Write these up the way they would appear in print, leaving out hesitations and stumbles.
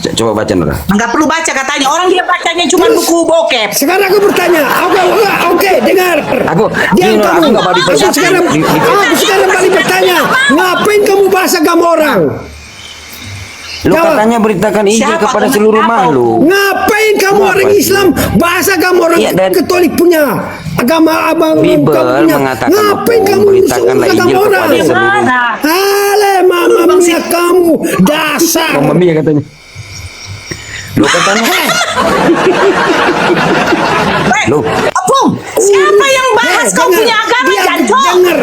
Coba baca Nora. Nggak perlu baca katanya. Orang dia bacanya cuma buku bokep. Sekarang aku bertanya, oke, dengar. Aku Diam Nora, kamu. aku nggak mau Aku sekarang, aku sekarang balik bertanya, ngapain kamu bahas agama orang? Lu Jawab. katanya beritakan Injil Siapa? kepada Teman seluruh siapa? makhluk. Ngapain kamu Kenapa orang sih? Islam bahas agama orang Iya, dan Katolik punya agama abang Bible kamu punya? mengatakan Ngapain apa? kamu Memberitakanlah urus Injil agama kepada orang? seluruh. Ale mama mia kamu dasar. Mama Mia katanya. Lu katanya. Lu Opung, siapa yang bahas kau dengar. punya agama, Diam, jancok? Dengar.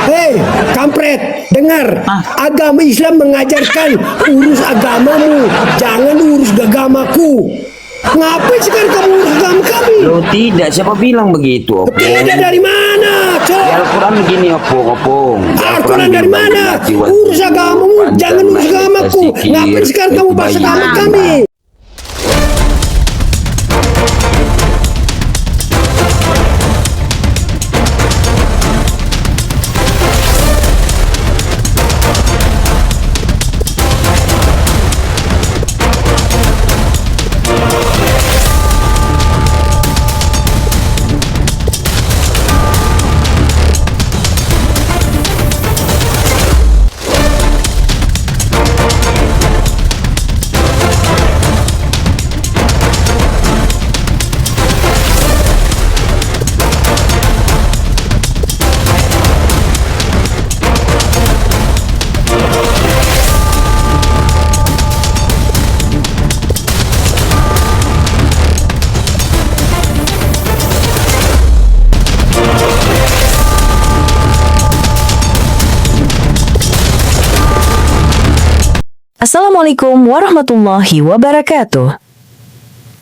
Hei, kampret, dengar. Agama Islam mengajarkan urus agamamu, jangan urus agamaku. Ngapain sekarang kamu urus agama kami? Lu tidak, siapa bilang begitu, Opung? Tidak dari mana, Di cok? Al-Quran begini, Opung. Di Al-Quran dari bilang, mana? "Laki wa Urus zina, agamamu, wa jangan urus antan agamaku. zikir, Ngapain sekarang kamu bahas bayi." agama kami? Assalamualaikum warahmatullahi wabarakatuh.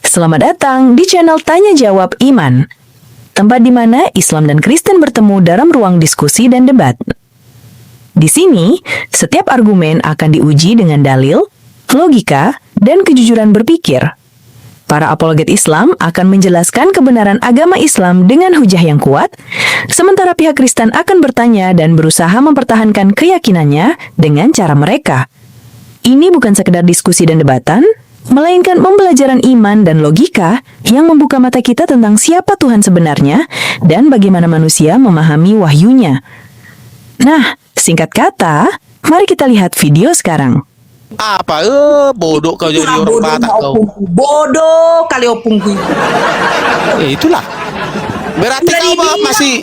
Selamat datang di channel Tanya Jawab Iman, tempat di mana Islam dan Kristen bertemu dalam ruang diskusi dan debat. Di sini, setiap argumen akan diuji dengan dalil, logika, dan kejujuran berpikir. Para apologet Islam akan menjelaskan kebenaran agama Islam dengan hujah yang kuat, sementara pihak Kristen akan bertanya dan berusaha mempertahankan keyakinannya dengan cara mereka. Ini bukan sekedar diskusi dan debatan, melainkan pembelajaran iman dan logika yang membuka mata kita tentang siapa Tuhan sebenarnya dan bagaimana manusia memahami wahyunya. Nah, singkat kata, mari kita lihat video sekarang. Apa bodoh kau jadi orang Batak kau. Bodoh kali opungku. Itulah. Berarti Sudah kau dibilang. masih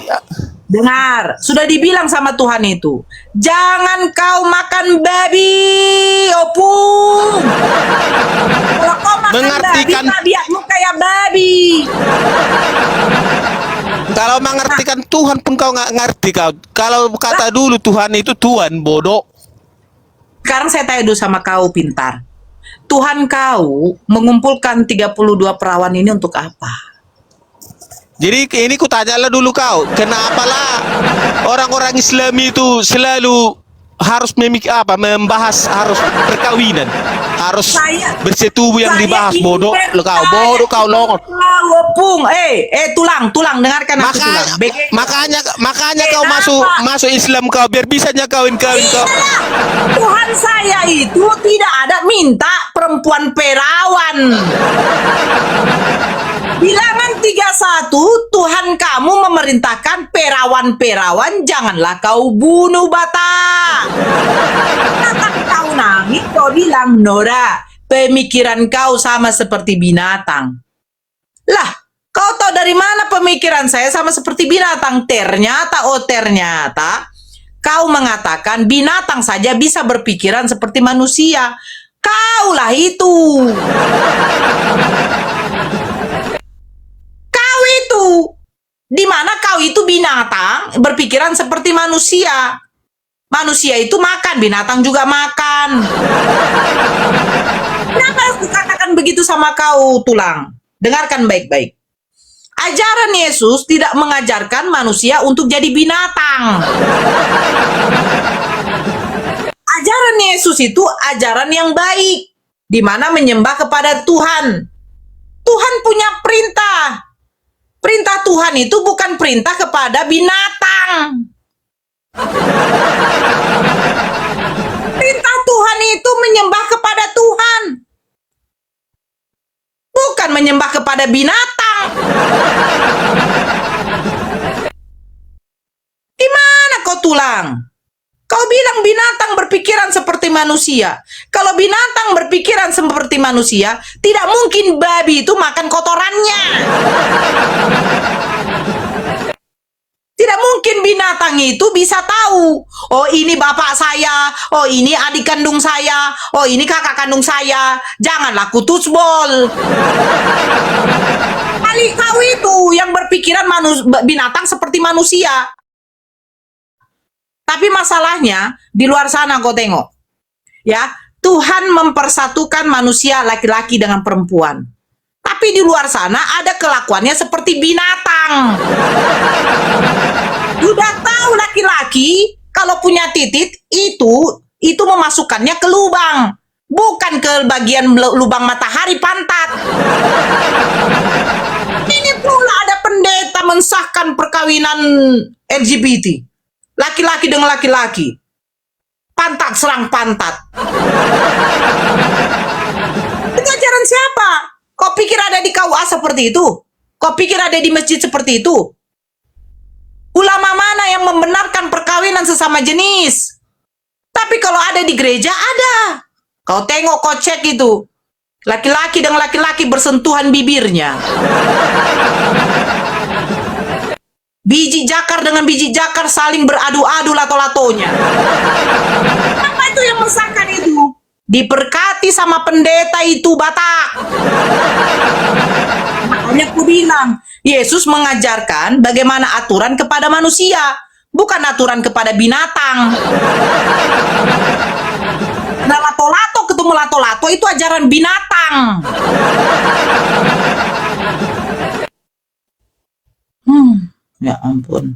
Dengar, sudah dibilang sama Tuhan itu, jangan kau makan babi, opung. Kalau kau makan Mengartikan- babi, tabiatmu kayak babi. kalau mengartikan Tuhan pun kau nggak ngerti kau. Kalau kata dulu Tuhan itu Tuhan bodoh. Sekarang saya tanya dulu sama kau pintar. Tuhan kau mengumpulkan 32 perawan ini untuk apa? Jadi ini ku tanyalah dulu kau, kenapalah orang-orang Islam itu selalu harus membahas harus perkawinan, harus bersetubuh yang dibahas bodoh. Kau longon. Opung, tulang, dengarkan aku tulang. Makanya kau Kenapa? masuk Islam kau biar bisanya kawin kau. Tuhan saya itu tidak ada minta perempuan perawan. Bilangan 31, Tuhan kamu memerintahkan perawan-perawan janganlah kau bunuh Batak. Batak kau nangis, kau bilang, Nora, pemikiran kau sama seperti binatang. Lah, kau tahu dari mana pemikiran saya sama seperti binatang? Ternyata kau mengatakan binatang saja bisa berpikiran seperti manusia. Kaulah itu. Kau itu. Di mana kau itu binatang berpikiran seperti manusia. Manusia itu makan, binatang juga makan. Kenapa aku katakan begitu sama kau, tulang? Dengarkan baik-baik. Ajaran Yesus tidak mengajarkan manusia untuk jadi binatang. Ajaran Yesus itu ajaran yang baik, di mana menyembah kepada Tuhan. Tuhan punya perintah. Perintah Tuhan itu bukan perintah kepada binatang. Perintah Tuhan itu menyembah kepada Tuhan, bukan menyembah kepada binatang. Gimana kau tulang? Kau bilang binatang berpikiran seperti manusia. Kalau binatang berpikiran seperti manusia, tidak mungkin babi itu makan kotorannya. Tidak mungkin binatang itu bisa tahu, oh ini bapak saya, oh ini adik kandung saya, oh ini kakak kandung saya. Janganlah kutusbol. Kali kau itu yang berpikiran binatang seperti manusia. Tapi masalahnya di luar sana kau tengok, ya Tuhan mempersatukan manusia laki-laki dengan perempuan. Tapi di luar sana ada kelakuannya seperti binatang. Udah tahu laki-laki kalau punya titik itu memasukkannya ke lubang, bukan ke bagian lubang matahari pantat. Ini pula ada pendeta mensahkan perkawinan LGBT. Laki-laki dengan laki-laki. Pantat serang pantat. Itu ajaran siapa? Kau pikir ada di KUA seperti itu? Kau pikir ada di masjid seperti itu? Ulama mana yang membenarkan perkawinan sesama jenis? Tapi kalau ada di gereja, ada. Kau tengok, kau cek itu. Laki-laki dengan laki-laki bersentuhan bibirnya. Biji jakar dengan biji jakar saling beradu-adu lato-latonya. Apa itu yang mensahkan itu? Diberkati sama pendeta itu, Batak. Makanya aku bilang, Yesus mengajarkan bagaimana aturan kepada manusia, bukan aturan kepada binatang. Nah, lato-lato ketemu lato-lato itu ajaran binatang. Ya ampun.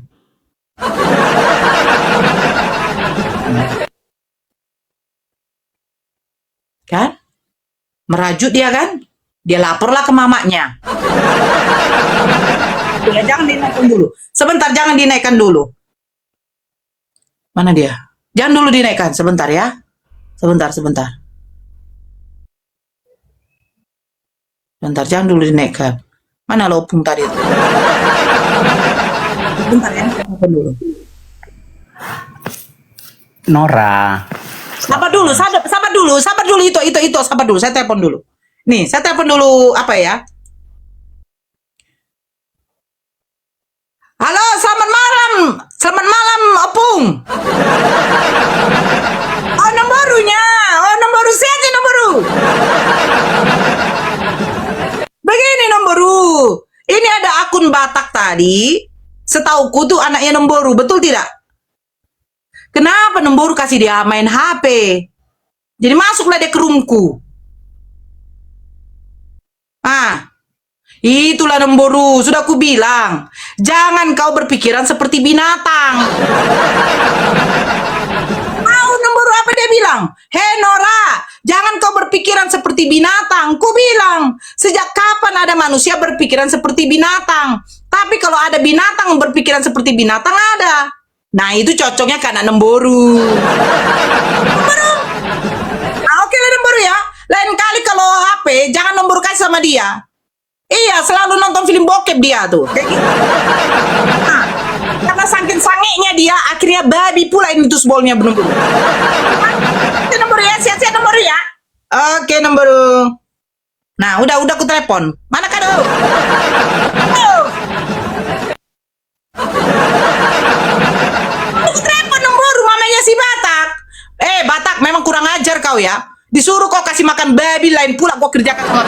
Kan? Merajut dia kan? Dia laporlah ke mamanya. Ya, jangan dinaikkan dulu. Sebentar, jangan dinaikkan dulu. Mana dia? Jangan dulu dinaikkan, sebentar ya. Sebentar. Sebentar, jangan dulu dinaikkan. Mana lopung tadi itu? Sebentar ya, saya telepon dulu. Nora. Sabar dulu, sabar dulu itu, sabar dulu, saya telepon dulu. Nih, saya telepon dulu apa ya? Halo, selamat malam, Opung. Oh, nomornya, nomor siapa nomor? Begini nomboru. Ini ada akun Batak tadi. Setauku tuh anaknya nomboru, betul tidak? Kenapa nomboru kasih dia main HP? Jadi masuklah dia ke roomku. Itulah nomboru. Sudah aku bilang, jangan kau berpikiran seperti binatang. Tahu nomboru apa dia bilang? Hei Nora, jangan kau berpikiran seperti binatang. Ku bilang, sejak kapan ada manusia berpikiran seperti binatang? Tapi kalau ada binatang berpikiran seperti binatang ada. Nah itu cocoknya karena nomboru. Nomboru. Oke lah nomboru ya. Lain kali kalau HP jangan nomboru kasih sama dia. Iya, selalu nonton film bokep dia tuh. Kayak gitu. Nah, karena saking sangenya dia, akhirnya babi pula ini tusbolnya belum. Itu nomor ya, siap-siap nomor ya. Oke, nomor. Nah, udah aku telepon. Mana kado? Aku telepon nomor mamanya si Batak. Batak, memang kurang ajar kau ya. Disuruh kau kasih makan babi lain pula kau kerjakan sama.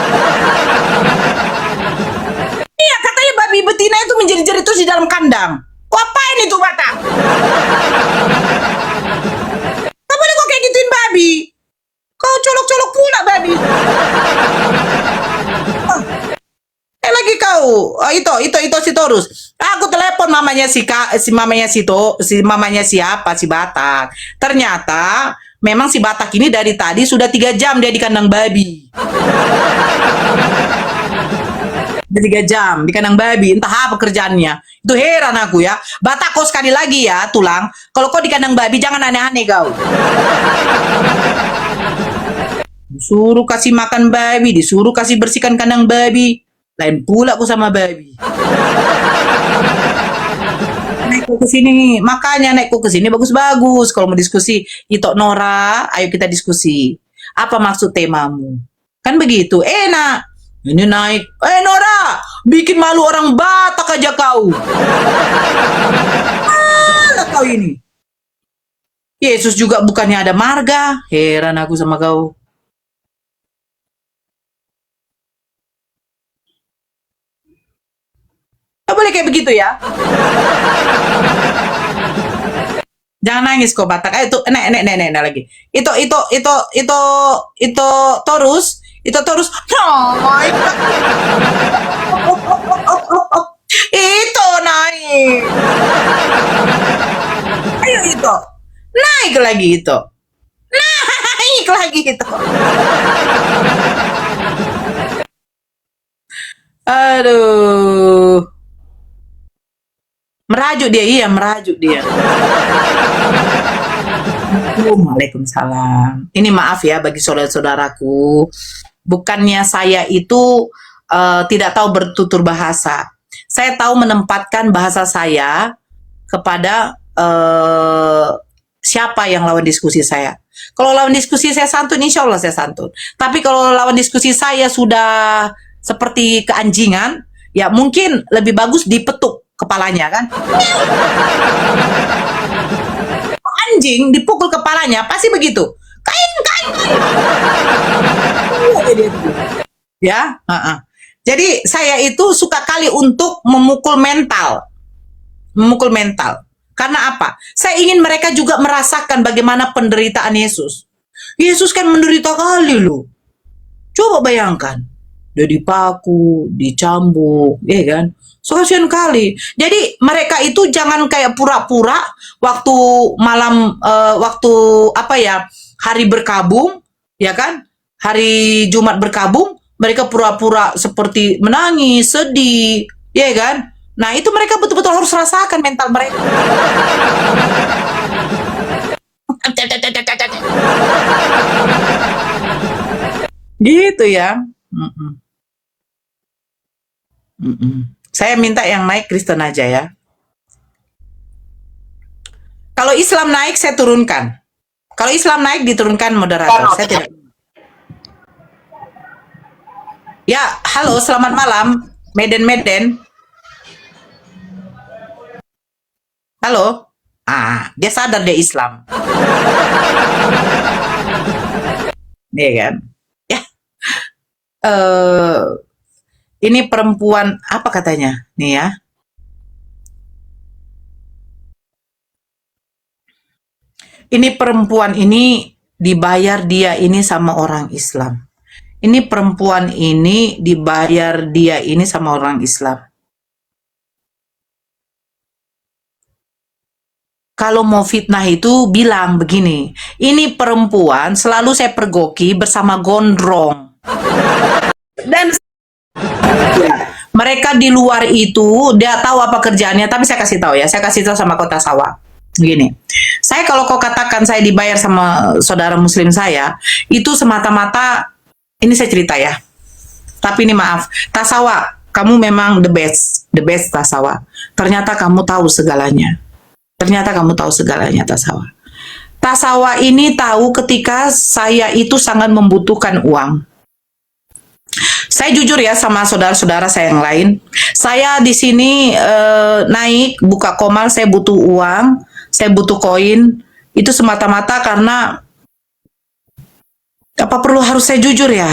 Iya, katanya babi betina itu menjerit-jerit terus di dalam kandang. Kau apain itu Batak? Tak boleh kau kayak gituin babi. Kau colok-colok pula babi. Lagi kau. Itu si Torus. Aku telepon mamanya si mamanya siapa si Batak. Ternyata memang si Batak ini dari tadi sudah 3 jam dia di kandang babi. 3 jam di kandang babi, entah apa kerjaannya. Itu heran aku ya. Batak kau sekali lagi ya, tulang. Kalau kau di kandang babi jangan aneh-aneh kau. Disuruh kasih makan babi, disuruh kasih bersihkan kandang babi. Lain pula aku sama babi. Naikku ke sini, makanya naikku ke sini bagus-bagus. Kalau mau diskusi, Ito Nora, ayo kita diskusi. Apa maksud temamu? Kan begitu, enak. Ini naik, Nora, bikin malu orang Batak aja kau. Mana kau ini? Yesus juga bukannya ada marga. Heran aku sama kau. Gak boleh kayak begitu ya. Jangan nangis kok Batak. Ayo tuh, nek lagi. Itu terus. Naik. Itu naik. Ayo itu. Naik lagi itu. Naik lagi itu. Aduh. Merajuk dia, iya merajuk dia. Waalaikumsalam. Ini maaf ya bagi saudara-saudaraku. Bukannya saya itu tidak tahu bertutur bahasa. Saya tahu menempatkan bahasa saya kepada siapa yang lawan diskusi saya. Kalau lawan diskusi saya santun, insya Allah saya santun. Tapi kalau lawan diskusi saya sudah seperti keanjingan, ya mungkin lebih bagus dipetuk kepalanya kan. Anjing dipukul kepalanya pasti begitu. Kain. Ya, Jadi saya itu suka kali untuk memukul mental. Karena apa? Saya ingin mereka juga merasakan bagaimana penderitaan Yesus. Yesus kan menderita kali loh. Coba bayangkan. Dia dipaku, dicambuk, ya kan? So kasihan kali. Jadi mereka itu jangan kayak pura-pura waktu malam, waktu apa ya, hari berkabung, ya kan? Hari Jumat berkabung, mereka pura-pura seperti menangis, sedih, ya kan? Nah itu mereka betul-betul harus rasakan mental mereka. Gitu ya. Saya minta yang naik Kristen aja ya. Kalau Islam naik saya turunkan. Kalau Islam naik diturunkan moderator. Saya tidak. Ya, halo, selamat malam, Meden. Halo. Dia sadar dia Islam. Iya kan? Ya. Ini perempuan apa katanya? Nih ya. Ini perempuan ini dibayar dia ini sama orang Islam. Ini perempuan ini dibayar dia ini sama orang Islam. Kalau mau fitnah itu bilang begini, ini perempuan selalu saya pergoki bersama gondrong. Dan mereka di luar itu dia tahu apa kerjaannya, tapi saya kasih tahu ya, saya kasih tahu sama Kota Sawah. Gini, saya kalau kau katakan saya dibayar sama saudara muslim saya, itu semata-mata, ini saya cerita ya, tapi ini maaf, Tasawa, kamu memang the best Tasawa. Ternyata kamu tahu segalanya. Tasawa. Tasawa ini tahu ketika saya itu sangat membutuhkan uang. Saya jujur ya sama saudara-saudara saya yang lain. Saya di sini naik buka komal, saya butuh uang, saya butuh koin. Itu semata-mata karena apa perlu harus saya jujur ya?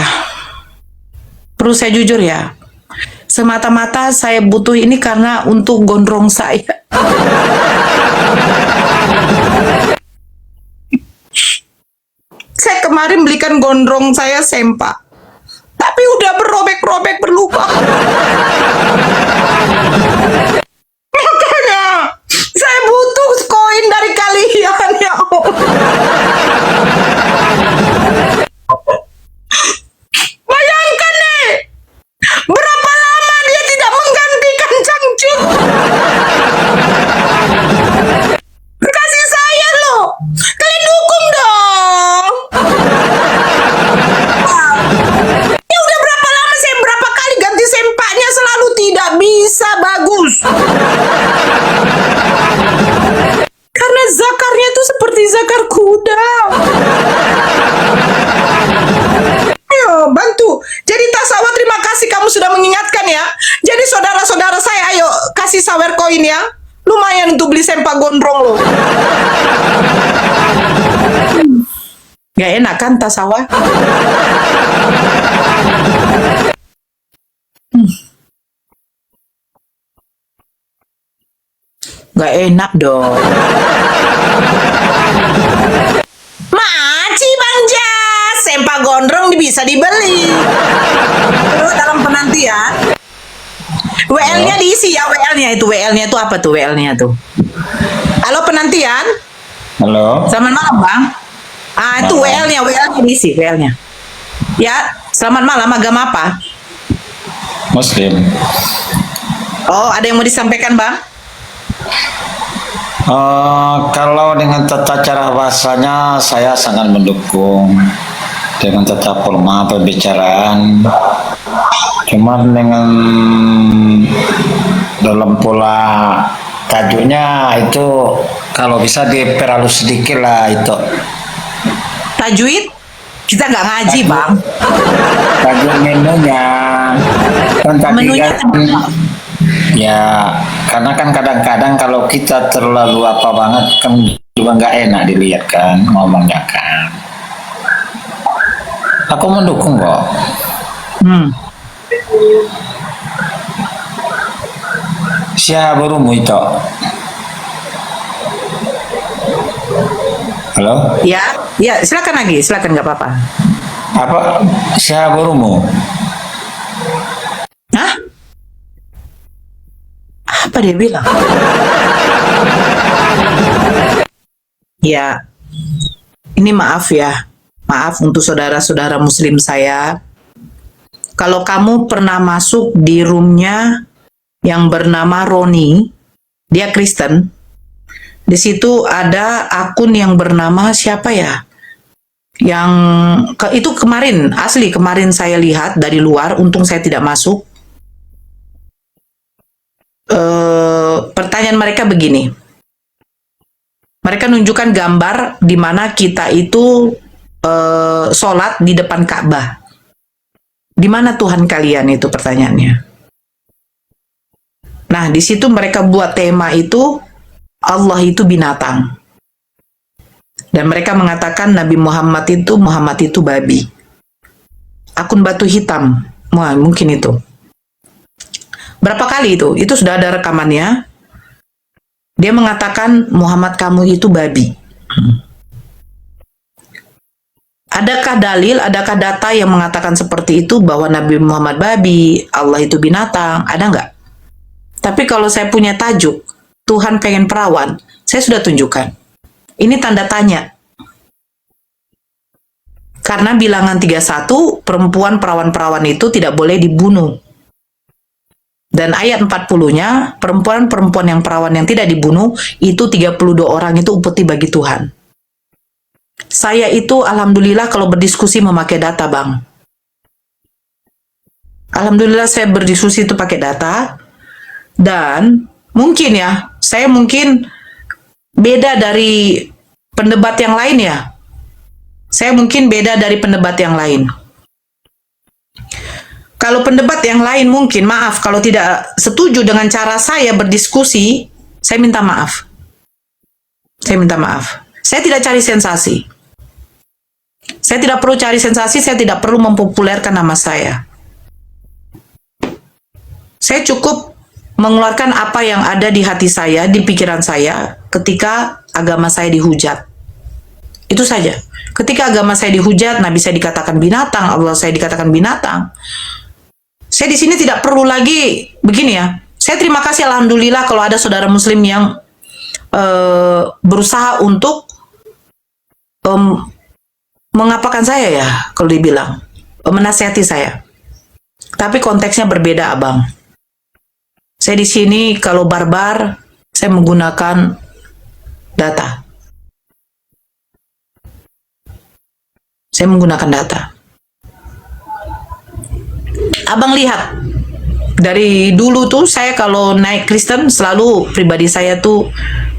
Perlu saya jujur ya? Semata-mata saya butuh ini karena untuk gondrong saya. Saya kemarin belikan gondrong saya sempak. Tapi udah berobek-robek, berluka. Makanya saya butuh koin dari kalian ya Allah. Bayangkan nih, berapa lama dia tidak menggantikan cangcut. Kasih saya loh, kalian dukung dong. tuh. Jadi Tasawa, terima kasih kamu sudah mengingatkan ya. Jadi saudara-saudara saya, ayo kasih sawer koin ya. Lumayan untuk beli sempak gondrong loh. Gak enak kan Tasawa? Gak enak dong. Maci Bang Jas, sempak gondrong bisa dibeli. Terus dalam penantian, WL-nya diisi ya, WL-nya itu apa tuh WL-nya tuh? Halo penantian, Halo, selamat malam Bang. Itu WL-nya diisi WL-nya. Ya, selamat malam, agama apa? Muslim. Oh, ada yang mau disampaikan Bang? Kalau dengan tata cara bahasanya saya sangat mendukung dengan tata forma pembicaraan. Cuman dengan dalam pola tajuknya itu kalau bisa diperhalus sedikit lah itu. Tajwid? Kita nggak ngaji Bang. Tajuk menunya kan tadi Menunya kan ya karena kan kadang-kadang kalau kita terlalu apa banget kan juga nggak enak dilihat kan ngomongnya kan. Aku mendukung kok. Siapa berumu itu? Halo? Ya, silakan lagi, silakan nggak apa-apa. Apa? Siapa berumu? Hah? Apa dia bilang? Ya, ini maaf ya. Maaf untuk saudara-saudara muslim saya. Kalau kamu pernah masuk di roomnya yang bernama Roni, dia Kristen. Di situ ada akun yang bernama siapa ya? Itu kemarin, asli kemarin saya lihat dari luar, untung saya tidak masuk. Pertanyaan mereka begini. Mereka nunjukkan gambar di mana kita itu sholat di depan Ka'bah. Di mana Tuhan kalian itu pertanyaannya. Nah, di situ mereka buat tema itu Allah itu binatang. Dan mereka mengatakan Nabi Muhammad itu babi. Akun batu hitam. Wah, mungkin itu. Berapa kali itu? Itu sudah ada rekamannya. Dia mengatakan Muhammad kamu itu babi. Adakah dalil, adakah data yang mengatakan seperti itu bahwa Nabi Muhammad babi, Allah itu binatang? Ada nggak? Tapi kalau saya punya tajuk, Tuhan pengen perawan, saya sudah tunjukkan. Ini tanda tanya. Karena bilangan 31, perempuan perawan-perawan itu tidak boleh dibunuh. Dan ayat 40-nya, perempuan-perempuan yang perawan yang tidak dibunuh, itu 32 orang itu upeti bagi Tuhan. Saya itu alhamdulillah kalau berdiskusi memakai data, Bang. Alhamdulillah saya berdiskusi itu pakai data. Dan mungkin ya, saya mungkin beda dari pendebat yang lain ya. Saya mungkin beda dari pendebat yang lain. Kalau pendebat yang lain mungkin, maaf, kalau tidak setuju dengan cara saya berdiskusi, saya minta maaf. Saya minta maaf. Saya tidak cari sensasi. Saya tidak perlu cari sensasi, saya tidak perlu mempopulerkan nama saya. Saya cukup mengeluarkan apa yang ada di hati saya, di pikiran saya, ketika agama saya dihujat. Itu saja. Ketika agama saya dihujat, Nabi saya dikatakan binatang, Allah saya dikatakan binatang. Saya di sini tidak perlu lagi begini ya. Saya terima kasih alhamdulillah kalau ada saudara muslim yang berusaha untuk mengapakan saya ya, kalau dibilang menasihati saya. Tapi konteksnya berbeda, Abang. Saya di sini kalau barbar, saya menggunakan data. Saya menggunakan data. Abang lihat, dari dulu tuh saya kalau naik Kristen selalu pribadi saya tuh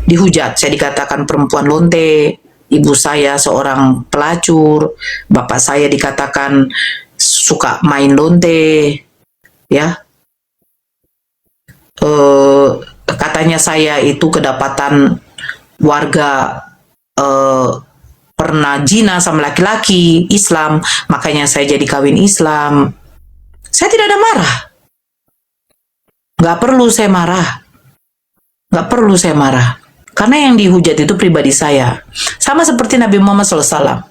dihujat. Saya dikatakan perempuan lonte, ibu saya seorang pelacur, bapak saya dikatakan suka main lonte, ya. Katanya saya itu kedapatan warga pernah zina sama laki-laki Islam, makanya saya jadi kawin Islam. Saya tidak ada marah. Nggak perlu saya marah. Nggak perlu saya marah. Karena yang dihujat itu pribadi saya. Sama seperti Nabi Muhammad SAW.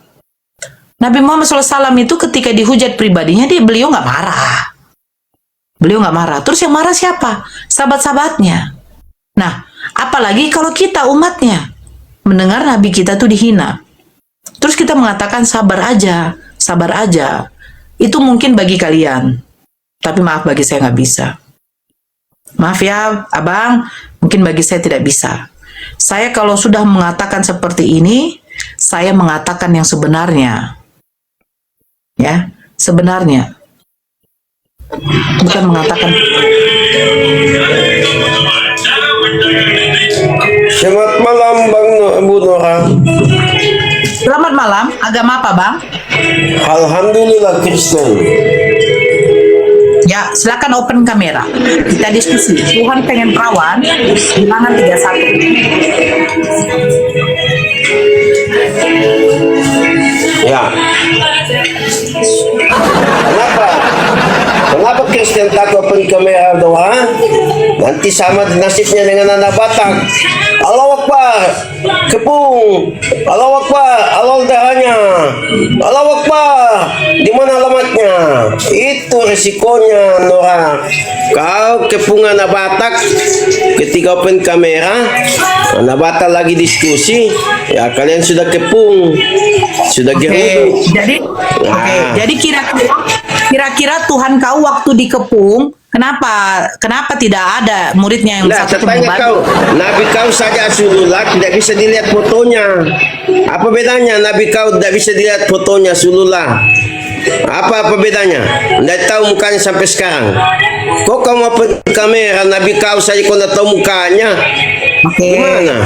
Nabi Muhammad SAW itu ketika dihujat pribadinya, beliau nggak marah. Beliau nggak marah. Terus yang marah siapa? Sahabat-sahabatnya. Nah, apalagi kalau kita umatnya mendengar Nabi kita tuh dihina. Terus kita mengatakan sabar aja, sabar aja. Itu mungkin bagi kalian. Tapi maaf, bagi saya nggak bisa. Maaf ya, abang, mungkin bagi saya tidak bisa. Saya kalau sudah mengatakan seperti ini, saya mengatakan yang sebenarnya. Ya, sebenarnya. Bukan mengatakan. Selamat malam Bang Bu Nora. Selamat malam, agama apa bang? Alhamdulillah Kristen. Ya, silakan open kamera. Kita diskusi. Tuhan pengen perawan, bilangan 31. Ya. Kenapa? Kenapa Kristen tak open kamera doa? Nanti sama nasibnya dengan anak Batak. Allahu Akbar, kepung. Allahu Akbar, Allah darahnya. Allahu Akbar, di mana alamatnya? Itu resikonya, Nora. Kau kepung anak Batak, ketika open kamera, anak Batak lagi diskusi, ya kalian sudah kepung, sudah gerudu. Jadi kira-kira Tuhan kau waktu dikepung, kenapa tidak ada muridnya yang Nah, satu tanya kau, Nabi kau saja Rasulullah tidak bisa dilihat fotonya. Apa bedanya Nabi kau tidak bisa dilihat fotonya Rasulullah? Apa bedanya? Tidak tahu mukanya sampai sekarang. Kok kamu open kamera Nabi kau saja kau tidak tahu mukanya? Gimana?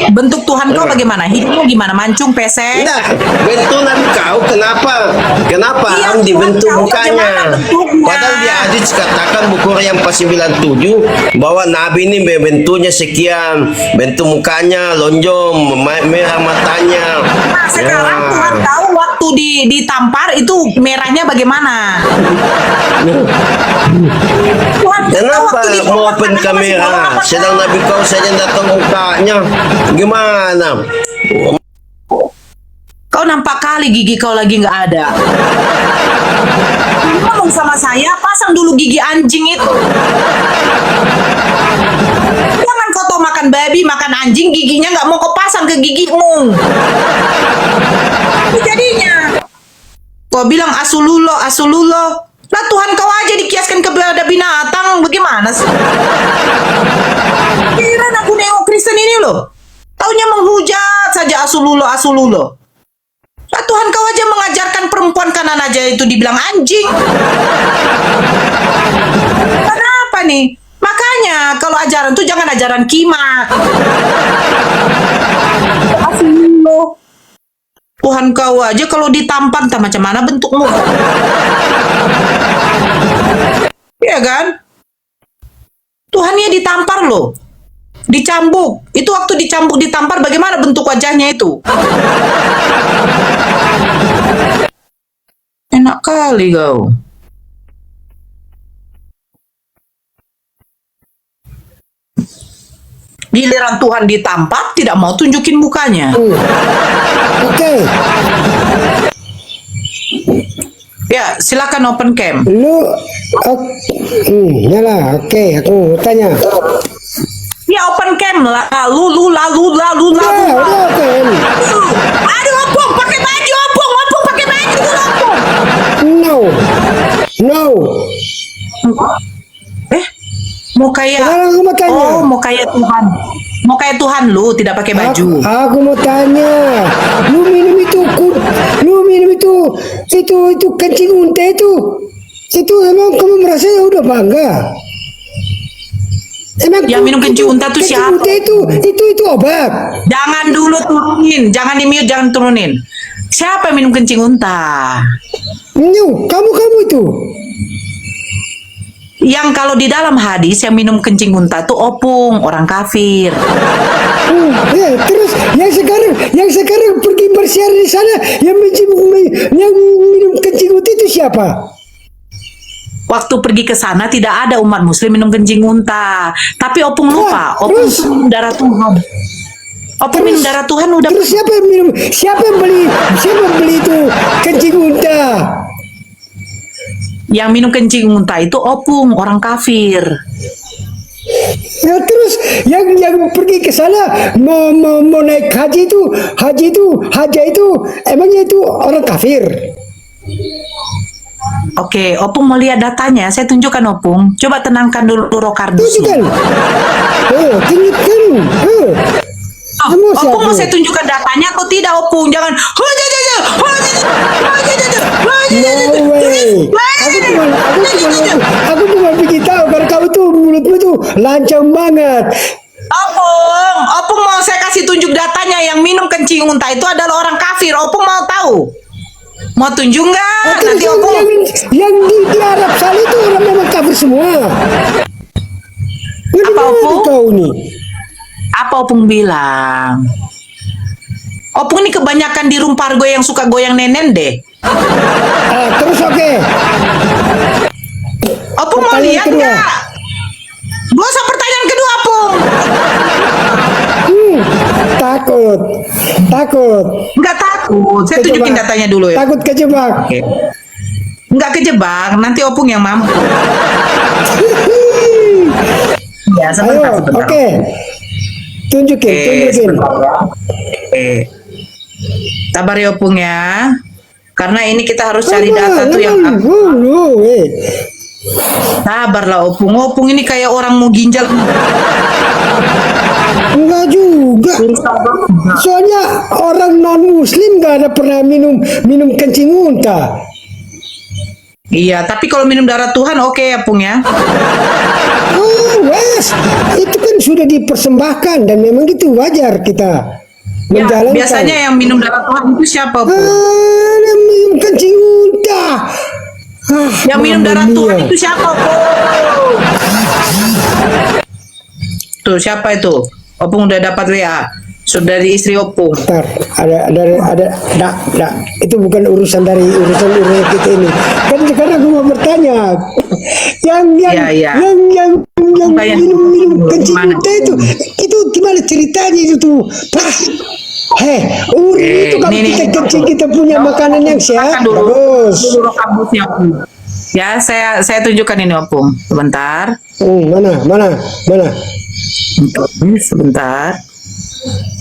Bentuk Tuhan kau bagaimana? Hidupmu gimana? Mancung, pesek? Nah, bentuk Nabi kau kenapa? Kenapa Iya, harus dibentuk Tuhan kau mukanya? bagaimana bentuknya? Padahal di hadis katakan buku yang pasal 97 bahwa Nabi ini bentuknya sekian, bentuk mukanya lonjong, merah matanya. Nah, sekarang Tuhan kau waktu ditampar itu merahnya bagaimana? Tuhan kau Kenapa waktu ditampar mau open masih kamera? bawa Sedang Nabi kau saja datang mukanya. Gimana? Kau nampak kali gigi kau lagi nggak ada. Ngomong sama saya, pasang dulu gigi anjing itu. Jangan kau tahu makan babi, makan anjing, giginya nggak mau kau pasang ke gigimu. Jadinya, kau bilang asululo. Lah Tuhan kau aja dikiaskan kepada binatang, bagaimana sih? Kira aku nengok Kristen ini loh. Taunya menghujat saja asululo. Lah Tuhan kau aja mengajarkan perempuan kanan aja itu dibilang anjing. Kenapa nih? Makanya kalau ajaran tuh jangan ajaran kimak. Asululo. Tuhan kau aja kalau ditampar entah macam mana bentukmu. Iya kan? Tuhannya ditampar loh. Dicambuk. Itu waktu ditampar bagaimana bentuk wajahnya itu? Enak kali kau. Giliran Tuhan ditampar tidak mau tunjukin mukanya. Oke. Ya, silakan open cam. Nyala. Oke, aku mau tanya. Ya open cam lah. Lalu. Ya, udah open. Aduh, opung pakai baju, opung pakai baju dulu, opung. No. Mau kayak Sekarang aku mau tanya. mau kayak Tuhan. Mau kayak Tuhan lu tidak pakai baju. Aku mau tanya. Lu minum itu kencing unta itu. Itu emang kamu merasa udah bangga? Emang Yang minum kencing unta tuh kencing siapa? unta itu obat. Jangan dulu turunin, jangan di mute, jangan turunin. Siapa yang minum kencing unta? Kamu itu. Yang kalau di dalam hadis yang minum kencing unta itu opung, orang kafir. Terus yang sekarang pergi bersiar di sana yang minum kencing unta itu siapa? Waktu pergi ke sana tidak ada umat muslim minum kencing unta. Tapi opung lupa, opung terus? minum darah Tuhan. Opung minum darah Tuhan udah. Terus siapa yang minum? Siapa yang beli itu kencing unta? Yang minum kencing unta itu opung, orang kafir. Ya, terus yang pergi ke sana mau naik haji itu emangnya itu orang kafir? Oke, opung mau lihat datanya. Saya tunjukkan opung. Coba tenangkan dulu roh kardusnya. Tunjukkan. Tunjukkan. Opung mau saya tunjukkan datanya atau tidak, opung? Jangan. No way. Aku cuma bikin tahu karena kamu tuh mulutmu tuh lancang banget. Opung mau saya kasih tunjuk datanya. Yang minum kencing unta itu adalah orang kafir. Opung mau tahu? Mau tunjuk nggak? Nanti opung. Yang di Arab sana itu orang memang kafir semua. Apa opung? Tahu nih. Apa opung bilang? Opung ini kebanyakan di Rumpargo yang suka goyang nenen deh. Terus oke. Opung mau Pertanyaan lihat kedua. nggak? Gak usah pertanyaan kedua, Opung. Takut. Nggak takut. Saya tunjukin datanya dulu ya. Takut kejebak. Oke. Nggak kejebak. Nanti Opung yang mampu. Ya, sebentar. Oke. Tunjukin. Sebentar ya. Sabar ya, Opung ya. Karena ini kita harus cari data tuh yang sabarlah, Opung. Opung ini kayak orang mau ginjal. Enggak juga. Soalnya orang non muslim nggak ada pernah minum kencing unta. Iya, tapi kalau minum darah Tuhan oke ya, Pung ya. Wes, itu kan sudah dipersembahkan dan memang itu wajar kita Ya, menjalankan. biasanya yang minum darah Tuhan itu siapa, Pung? Minum kencing unta. Yang minum darah Tuhan itu siapa, Pung? Tuh, siapa itu? Opung udah dapat WA. Sudah dari istri Opung. Bentar, ada, itu bukan urusan kita ini. Kan sekarang aku mau bertanya, yang minum kencing unta itu gimana ceritanya itu tuh? Itu kalau kita kencing kita punya makanan yang sehat, bagus. Ya, saya tunjukkan ini, Opung. Sebentar. Mana? Sebentar.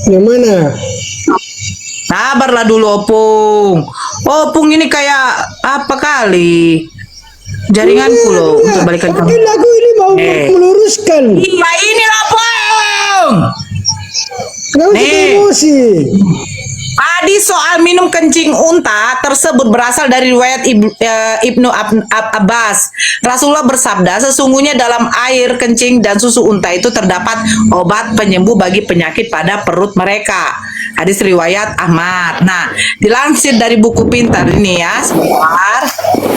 Yang mana? Sabarlah dulu, Opung. Opung ini kayak apa kali? Jaringanku loh untuk balikan kamu. Kan aku ini mau meluruskan. Iya, inilah, Opung. Nggak usah emosi. Hadis soal minum kencing unta tersebut berasal dari riwayat Ibnu Abbas. Rasulullah bersabda, sesungguhnya dalam air kencing dan susu unta itu terdapat obat penyembuh bagi penyakit pada perut mereka. Hadis riwayat Ahmad. Nah, dilansir dari buku pintar ini ya, sebentar.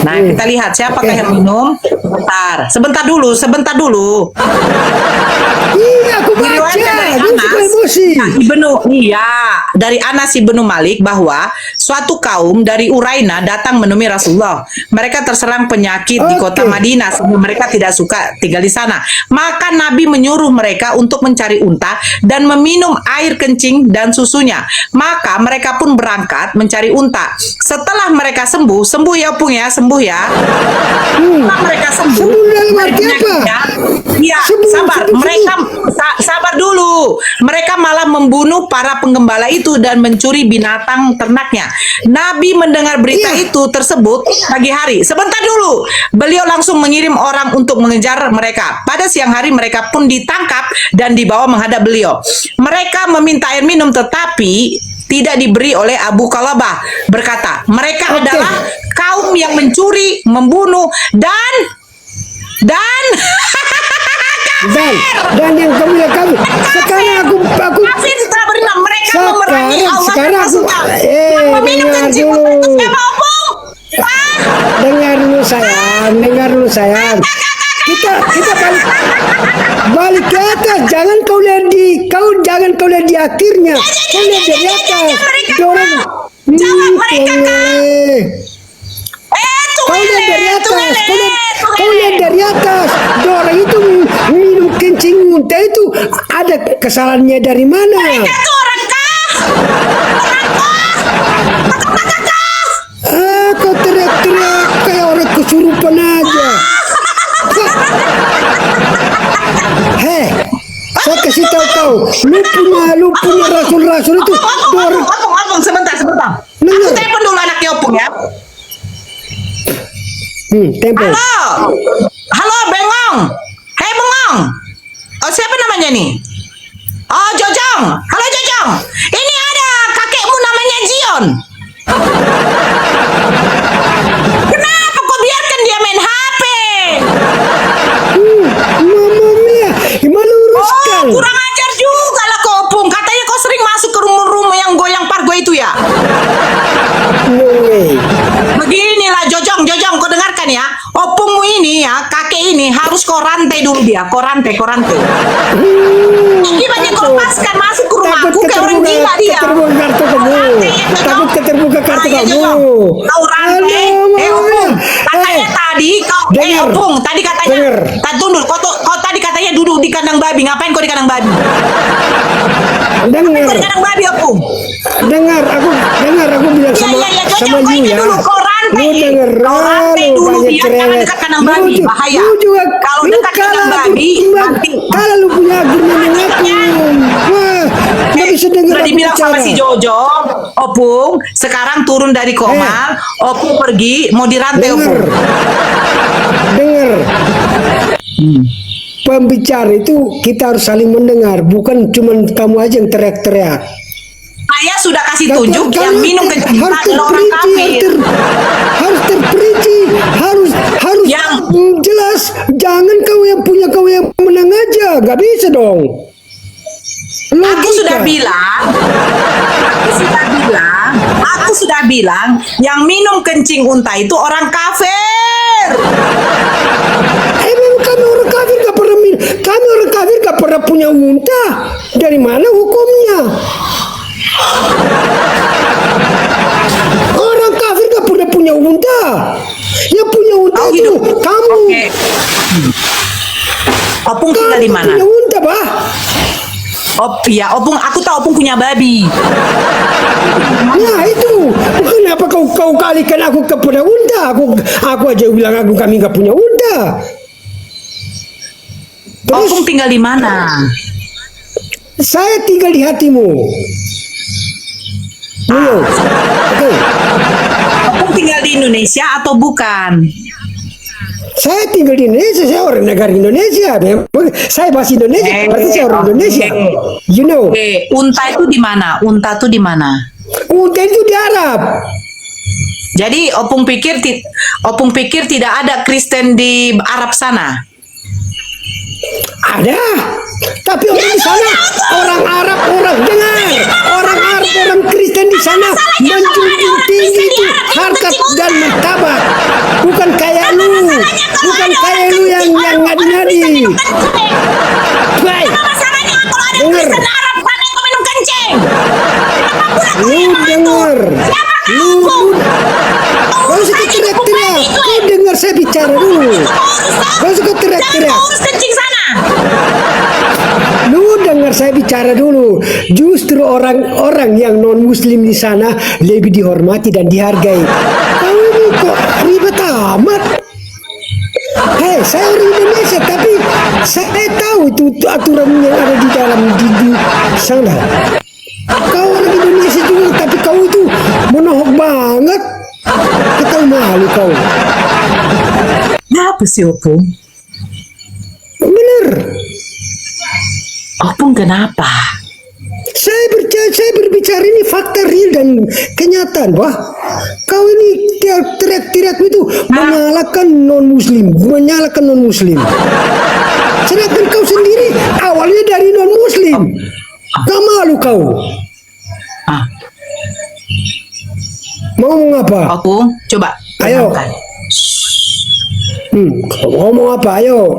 Nah, kita lihat siapakah yang minum. Sebentar dulu. Iya, aku baca. Diriwayatkan dari Dia suka emosi. Dari Anas ibnu Malik bahwa suatu kaum dari Uraina datang menemui Rasulullah. Mereka terserang penyakit di kota Madinah sehingga mereka tidak suka tinggal di sana. Maka Nabi menyuruh mereka untuk mencari unta dan meminum air kencing dan susunya. Maka mereka pun berangkat mencari unta. Setelah mereka sembuh ya, Pung ya, sembuh ya. Setelah mereka sembuh dalam arti apa? Iya, sabar. Mereka sabar dulu. Mereka malah membunuh para penggembala itu dan mencuri binatang ternaknya. Nabi mendengar berita itu tersebut pagi hari. Sebentar dulu. Beliau langsung mengirim orang untuk mengejar mereka. Pada siang hari mereka pun ditangkap dan dibawa menghadap beliau. Mereka meminta air minum tetapi tidak diberi oleh Abu Qalabah. Berkata, mereka adalah kaum yang mencuri, membunuh dan yang kami sekarang aku kafir setelah beriman. Mereka memerangi Allah dan sekarang aku Rasulnya. Meminum kencing dulu. siapa, Opung? dengar dulu sayang. Kita balik ke atas. Jangan kau lihat di akhirnya. Kau lihat dari atas. Dorong. Jangan mereka Kau lihat dari atas. Kau lihat dari atas. Dorong itu minum kencing muntah itu ada kesalahannya dari mana? Itu orang kah? Kau teriak-teriak kayak orang kesurupan aja. Hei, saya kasih tahu kau, lu punya rasul-rasul itu. Opung, sebentar. Nah. Aku telepon dulu anaknya Opung ya. Tempo. Halo, Bengong. Hei, Bengong. Oh, siapa namanya nih? Oh, Jojong. Halo, Jojong. Ini ada kakekmu namanya Jion. Kenapa kau biarkan dia main HP? Mama mia, gimana uruskan? Kurang ajar juga lah kau, Opung. Katanya kau sering masuk ke rumah-rumah yang goyang pargo itu ya. No way. Beginilah Jojong, kau dengarkan ya. Opungmu ini ya, kakek ini harus kau rantai dulu dia, kau rantai. Gimana kau lepaskan masuk ke rumahku kayak orang gila dia. Keterbuka kartu kamu. Takut keterbuka kartu kamu. Kau rantai. Opung, katanya tadi kau, Opung, tadi katanya, tunduk, kau tadi katanya duduk di kandang babi. Ngapain kau di kandang babi? Dengar. Kau di kandang babi, Opung. Dengar, aku bilang sama Jojong, kau you ini ya. dulu, kau rantai. Lu denger, Kau rantai lu dulu banyak biar jangan cerewet. dekat kandang babi, bahaya. Lu juga, Kalau lu dekat kandang kalah, babi, nanti. kalau lu punya argumen dengan aku. Wah, nggak bisa dengar Sudah aku dibilang sama bicara. si Jojong, Opung, sekarang turun dari Komal, Opung pergi, mau dirantai Opung. Dengar. Pembicara itu kita harus saling mendengar, bukan cuma kamu aja yang teriak-teriak. Saya sudah kasih tunjuk yang minum kencing adalah orang kafir. Harus terperinci, harus Yang- jelas. Jangan kau yang menang aja, gak bisa dong. Aku sudah bilang, yang minum kencing unta itu orang kafir. Emang kami orang kafir gak pernah punya unta. Dari mana hukumnya? Orang kafir gak pernah punya unta. Yang punya unta Oh, itu gitu. kamu. Oke. Opung tinggal di mana? Punya unta, bah. Iya, Opung, aku tahu Opung punya babi. Nah itu, kenapa kau kalikan aku kepada unta? Aku aja bilang kami gak punya unta. Terus Opung tinggal di mana? saya tinggal di hatimu. Oke. Opung tinggal di Indonesia atau bukan? Saya tinggal di Indonesia, saya orang negara Indonesia. Memang saya bahasa Indonesia, berarti saya orang Indonesia. You know. Unta itu di mana? Unta itu di mana? Unta itu di Arab. Jadi Opung pikir tidak ada Kristen di Arab sana. Ada. Tapi orang di sana, orang Arab, orang Kristen di sana menjunjung tinggi itu harkat dan martabat. Bukan kayak lu yang ngadi-ngadi. Baik. Dengar. Lu dengar. Gak usah teriak-teriak. Lu dengar saya bicara dulu. Gak usah teriak-teriak. Lu dengar saya bicara dulu. Justru orang-orang yang non muslim di sana lebih dihormati dan dihargai. Kau ini kok ribet amat. Hei, saya orang Indonesia, tapi saya tahu itu aturan yang ada di dalam di sana. Kau orang Indonesia juga, tapi kau itu menohok banget. Kau malu kau. Apa sih Opung? Bener. Opung kenapa? Saya berbicara ini fakta real dan kenyataan, wah. Kau ini teriak-teriak itu menyalahkan non muslim. Sedangkan kau sendiri awalnya dari non muslim. Gak malu kau. Ah, Mau ngomong apa? Opung, coba. Ayo. tenangkan. Ngomong apa? Ayo.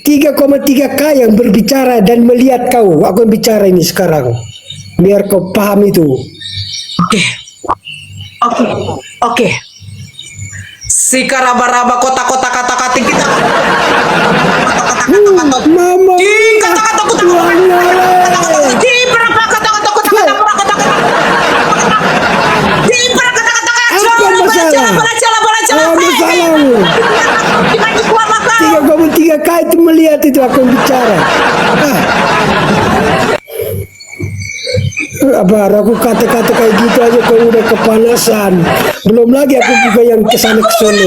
3,3K yang berbicara dan melihat kau. Aku yang bicara ini sekarang. Biar kau paham itu. Oke. Si karaba-raba kota-kota kata-kata kita. Mama. Kata-kata Di berapa kata-kata Di berapa kata-kata Apa masalah? Apa masalahmu? 3,3K itu melihat itu aku yang bicara. Abar, aku kata-kata kayak gitu aja kau udah kepanasan. Belum lagi aku juga yang kesana kesana.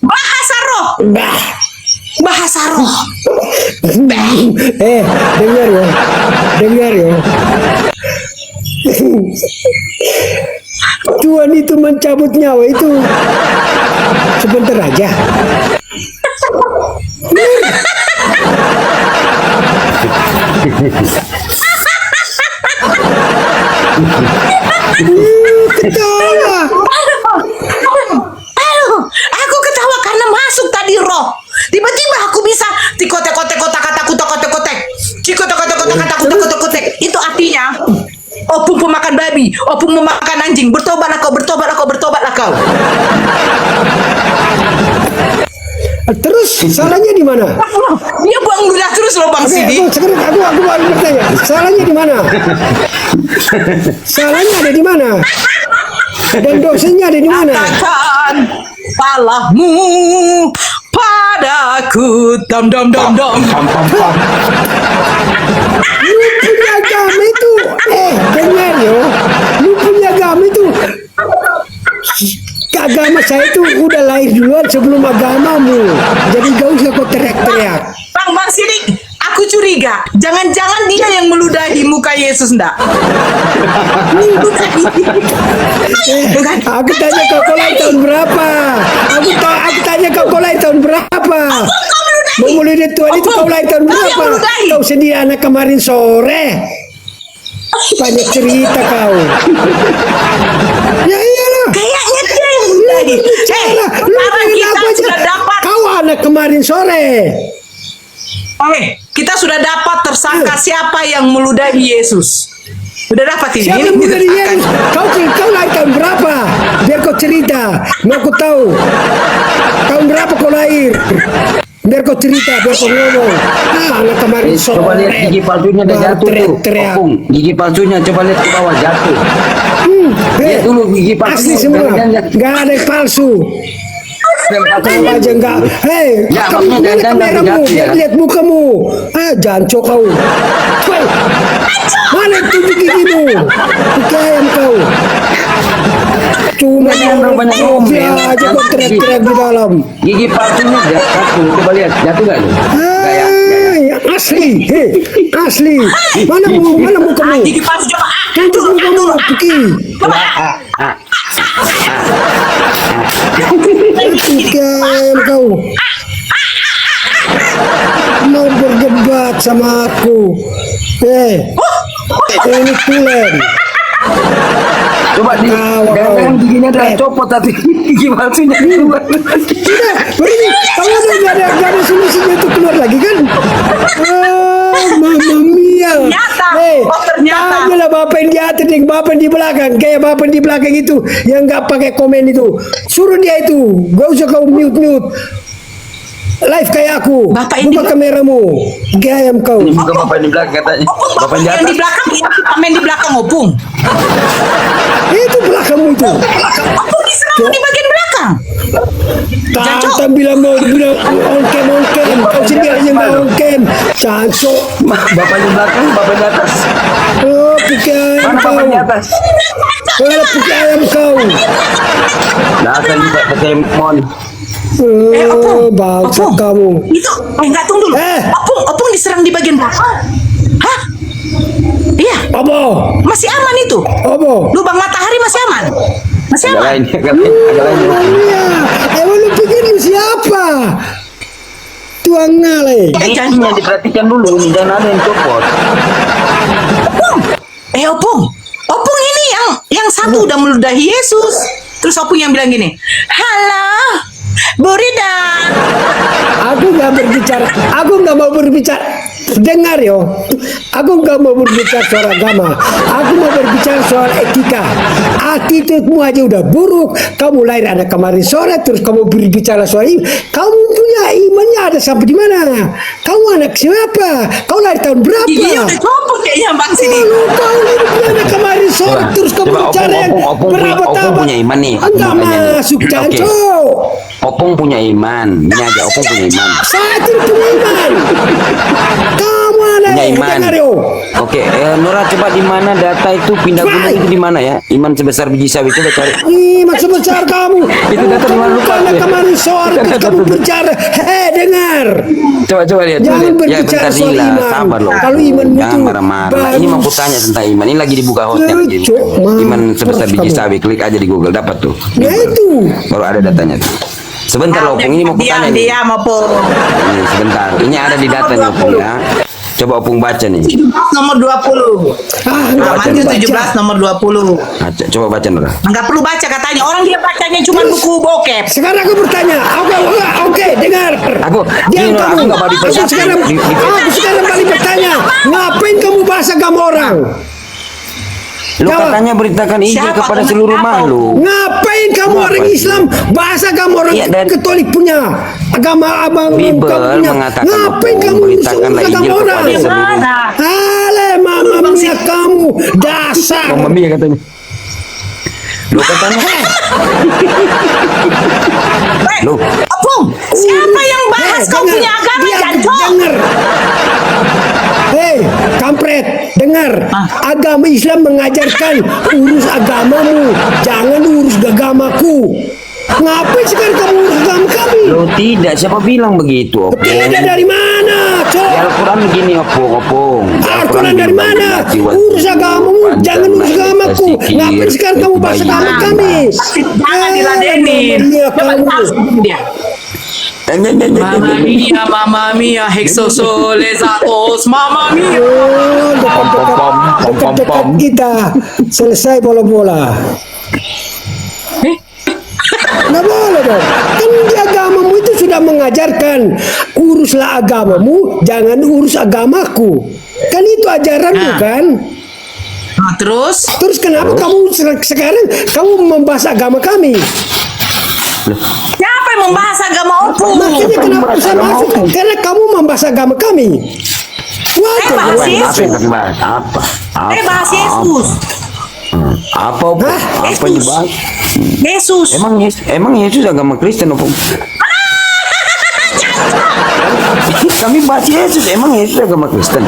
Bahasa roh. Bah. Bahasa roh. Dengar ya. Tuhan itu mencabut nyawa itu sebentar aja. Ketawa. Aduh, aku ketawa karena masuk tadi roh. Tiba-tiba aku bisa tikotek-kotek kata-kata kutek-kotek. Cikotek-kotek kata-kata kutek-kotek. Itu artinya opung pemakan babi, opung memakan anjing. Bertobatlah kau. Terus salahnya di mana? Dia buang ludah terus loh Bang Sidi. Aku baru bertanya. Salahnya di mana? Salahnya ada di mana? Dan dosanya ada di mana? Katakan salahmu padaku. Dom. Lu punya agama itu. Dengar yo. Lu punya agama itu. Agama saya itu udah lahir duluan sebelum agamamu. Jadi gak usah kau teriak-teriak. Bang Sidi, aku curiga. Jangan-jangan dia yang meludahi muka Yesus ndak? Aku tanya kau lahir tahun berapa? Aku tanya kau lahir tahun berapa? Mau mulai Tuhan itu kau lahir tahun berapa? Kau sendiri anak kemarin sore. Banyak cerita kau. Ya iyalah. Kayaknya dia yang meludahi. Sekarang kita sudah dapat. Kau anak kemarin sore. Kita sudah dapat tersangka siapa yang meludahi Yesus. Udah dapat ini. Siapa yang meludahi Yesus? Kau lahir tahun berapa? Biar kau cerita. Mau aku tahu. Tahun berapa kau lahir? Biar kau cerita, biar kau ngomong. Anak kemarin sore. Coba lihat gigi palsunya udah jatuh tuh. Opung, gigi palsunya coba lihat ke bawah jatuh. Lihat dulu gigi palsunya. Asli semua. Gak ada yang palsu. Kau aja enggak. Hei, Ya, kamu maksudnya lihat jangan kameramu, jatuh ya. lihat mukamu. Janco kau. Mana tunjuk gigimu? Buka ayam kau. Cuma banyak ngomel. aja kau teriak-teriak di dalam. Gigi palsunya jatuh. Coba lihat jatuh gak nih? Gaya. Asli, asli. Mana mukamu? Gigi palsu coba. Tunjuk mukamu, pergi. Bukan kau. Mau berdebat sama aku. Ini tulen. Coba di jangan giginya udah copot tapi gigi palsunya keluar. Tidak, begini. Kalau udah gak ada solusinya itu keluar lagi kan? Mamma mia. Ternyata. Tanyalah bapak yang di atas dan bapak yang di belakang. Kayak bapak yang di belakang itu yang gak pakai komen itu. Suruh dia itu. Gak usah kau mute. Live kayak aku. Bapak ini buka kameramu. Gayam kau. Ini bukan bapak yang di belakang katanya. Bapak yang di Yang di atas. belakang, main di belakang Opung. Itu belakangmu itu. Opung diserang di bagian belakang. Tante bilang mau bilang ongkem. Kau sendiri aja nggak ongkem. Cancok. Bapak yang di belakang, bapak yang di atas. Oh, pukai ayam Mana kau. bapak yang di atas? Mana pukai ayam kau. Datang juga pakai mon. Oh, bangsa Opung. kamu. Itu, enggak tunggu dulu. Opung diserang di bagian belakang. Hah? Iya, Apa? masih aman itu. Apa? Lubang matahari masih aman. Masih Agak aman. lain, agak lain. Iya. Emang lu pikir lu siapa? Tuang ngale. Giginya diperhatikan dulu, jangan ada yang copot. Opung ini yang satu udah meludahi Yesus. Terus terus Opung yang bilang gini, halo Bu Rida. Aku nggak berbicara, aku nggak mau berbicara. Dengar yo, aku nggak mau berbicara soal agama. Aku mau berbicara soal etika. Attitude-mu aja udah buruk. Kamu lahir anak kemarin sore, terus kamu berbicara soal ini. Kamu punya imannya ada sampai di mana? Kamu anak siapa? Kau lahir tahun berapa? Iya udah copot kayaknya Bang sini. Lalu kau hidupnya anak kemarin sore, Coba, terus kamu coba bicara yang Opung berabad-abad. punya iman nih. Enggak Makanya nih. masuk, Oke. jancok. Opung punya iman. Ini aja Opung punya iman. Saya tidak punya iman. Kamu anak Punya iman. dengar yo. Oke, Nora coba di mana data itu pindah gunung itu di mana ya? Iman sebesar biji sawi coba cari. Iman sebesar kamu. Itu data di mana, lupa Karena ya? kemarin sore Kan terus data kamu tuh. bicara. Coba Coba lihat. Jangan coba lihat. berbicara bentar, soal Dila. iman. Sabar loh. Kalau imanmu Jangan tuh marah-marah. Ini mau bagus. kutanya tentang iman. Ini lagi dibuka hostnya lagi. Cuk, Iman sebesar mampus biji kamu. sawi. Klik aja di Google dapat tuh. Ya itu. Baru ada datanya tuh. Sebentar loh, Opung ini mau kutanya nih. Diam Opung. Ini sebentar. Ini ada di data nih Opung ya. Coba Opung baca nih. Nomor 20. Enggak Matius baca. 17 nomor 20. Coba baca Nora. Enggak perlu baca katanya. Orang dia bacanya cuma buku bokep. Sekarang aku bertanya. Oke, dengar. Aku, Diam ini Nora, kamu. aku nggak balik Aku bersatu. sekarang balik bertanya. Ngapain kamu bahas agama orang? Lu Jawab. katanya beritakan Injil Siapa? kepada Teman seluruh apa? makhluk. Ngapain kamu Kenapa orang sih? Islam bahasa agama orang Iya, dan- Katolik punya agama abang Bible kamu punya. mengatakan Ngapain Opung kamu beritakanlah agama Injil orang? kepada seluruh. Ale mama mia kamu dasar. Mama Mia katanya. Lu katanya. Lu. Opung, siapa yang bahas kau dengar. punya agama Dia jancok? Dengar. Hei, kampret, dengar. Agama Islam mengajarkan urus agamamu, jangan urus agamaku. Ngapain sekarang kamu urus agama kami? Lu tidak, siapa bilang begitu, Opung? Tidak dari mana, Di cok? Al-Quran begini, Opung. Di Al-Quran dari bilang, mana? "Bagi waktu Urus agamamu, jangan urus agamaku. Ngapain sekarang kamu bahas agama kami? Jangan diladenin. Iya, Coba kamu. tahu dia. Mamma mia, hexosolezatos, mamma mia. Oh, dekat-dekat kita selesai bola-bola. Nggak boleh dong. Kan di agamamu itu sudah mengajarkan uruslah agamamu, jangan urus agamaku. Kan itu ajaranmu kan? Nah, terus? Terus kenapa kamu sekarang kamu membahas agama kami? Siapa yang membahas agama Opung? Makanya kenapa saya masuk? Karena kamu membahas agama kami. Wajar bahas dong. Yesus. Apa yang kami bahas? Apa? Bahas Yesus. Apa? Opung? Hah? Apa yang Yesus. dibahas? Yesus. Emang Yesus agama Kristen, Opung? Kami bahas Yesus, emang Yesus agama Kristen?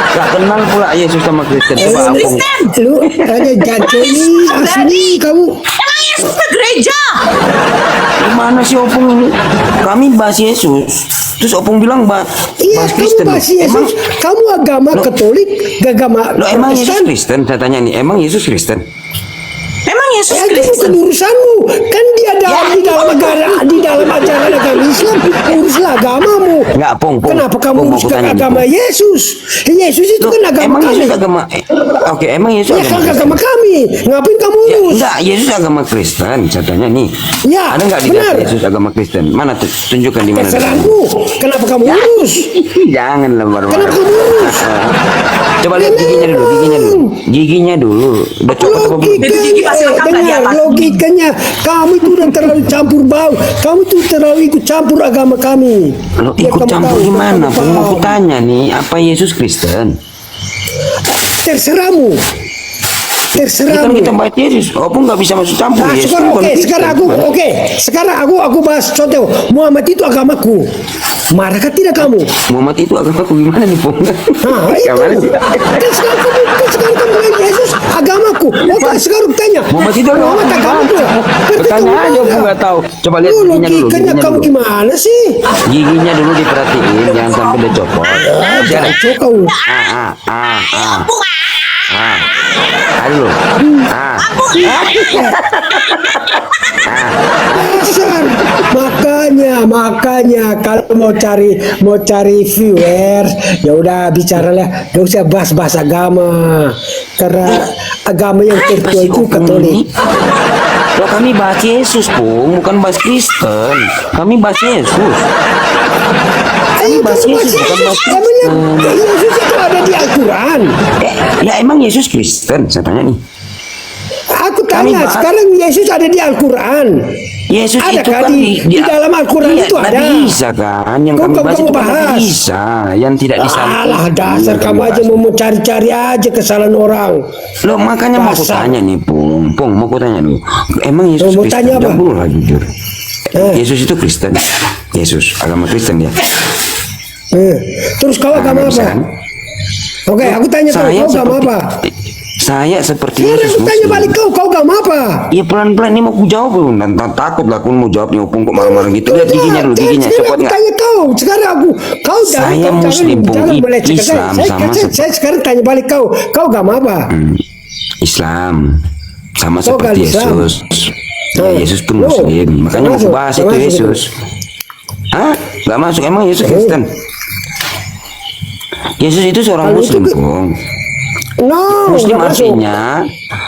Gak kenal pula Yesus sama Kristen. Coba Opung. Kristen. Lu tanya jantung ini asli kamu. Emang Yesus ke gereja? Gimana sih Opung ini? Kami bahas Yesus. Terus Opung bilang bahas Iya, kamu Kristen. bahas Yesus. Kamu agama Katolik, agama Lo emang Yesus Protestan. Kristen? Saya tanya nih, emang Yesus Kristen? Emang Yesus Ya, itu bukan Kristen? urusanmu. Kan dia di dalam negara, di dalam ajaran agama Islam, uruslah agamamu. Enggak, Pung. Kenapa kamu Pung, mau urus kutanya nih, agama Pung. Yesus? Yesus itu Loh, kan agama emang kami. Yesus agama Oke, emang Yesus Ya agama kan Kristen? agama kami. Ngapain kamu Ya, urus? enggak, Yesus agama Kristen. Saya tanya nih. Ya, ada enggak di benar. data Yesus agama Kristen? Mana tuh? Tunjukkan di mana. Terserahmu. Kenapa kamu urus? Janganlah baru. Kenapa kamu urus? Coba lihat giginya dulu, giginya dulu. Giginya dulu. Udah copot apa belum? Itu gigi pas makan tadi Dengar apa? logikanya. Kamu itu udah terlalu campur bau. Kamu tuh terlalu ikut campur agama kami. Lo Biar ikut kamu campur tahu, gimana? kamu Pung, mau tahu. kutanya nih, apa Yesus Kristen? Terserahmu. Kita Terserahmu. kita bahas Yesus. Opung nggak bisa masuk campur. Nah, Yesus sekarang bukan oke, Kristen. sekarang aku bahas contoh. Muhammad itu agamaku. Marahkah tidak kamu? Muhammad itu agamaku gimana nih, Pung? Nah, itu. Gimana sih? Kan sekarang kamu bilang Yesus agamaku. Oke, sekarang tanya. Muhammad itu Muhammad agamaku. Bertanya aja, Opung nggak tahu. Coba lihat Lu giginya dulu. logikanya kamu gimana sih? Giginya dulu diperhatiin, jangan sampai dia copot. Jangan. Kacau kau. Ayo. Dasar. Makanya kalau mau cari viewers, ya udah bicaralah, gak usah bahas agama. Karena agama yang tertua itu Katolik. Loh, kami bahas Yesus, Pung, bukan bahas Kristen. Kami bahas Yesus. Kami bahas Yesus, bukan bahas Kristen. Yesus itu ada di Al-Quran. Ya emang Yesus Kristen? Saya tanya nih. Aku tanya, bahas- sekarang Yesus ada di Al-Quran. Yesus Ada itu kan kan di dalam Al-Quran iya, itu ada. Nabi Isa kan, yang Kau- kami kau- bahas kau itu kan bahas. Nabi Isa, yang tidak disalib. Alah, dasar Yang kamu kami aja bahas. mau cari-cari aja kesalahan orang. Loh, makanya mau aku Dasar. tanya nih, Pung, mau aku tanya dulu. Emang Yesus Mau Kristen? tanya apa? Jawab dulu lah jujur. Eh. Yesus itu Kristen. Yesus agama Kristen ya. Terus kau agama Bisa apa? kan? Oke, aku tanya kau agama apa? Saya seperti Sekarang Yesus aku tanya Muslim. balik kau agama apa? Iya, pelan-pelan ini mau aku jawab belum? Dan takut lah aku mau jawab nih, Pung, kok marah-marah gitu. Lihat giginya dulu, giginya Sekarang cepat aku nggak? tanya kau. Sekarang kau Saya kau Muslim, Bung. jangan melecehkan Islam saya. sama Saya sekarang tanya balik kau agama apa? Islam sama Kau seperti kan Islam? Yesus. Ya, Yesus pun Loh, Muslim. Makanya mau masuk, aku bahas nggak itu masuk Yesus. Hah? Gak masuk, emang Yesus Kristen? Yesus itu seorang Kalau Muslim, itu- Bung. No, Muslim nggak masuk. artinya,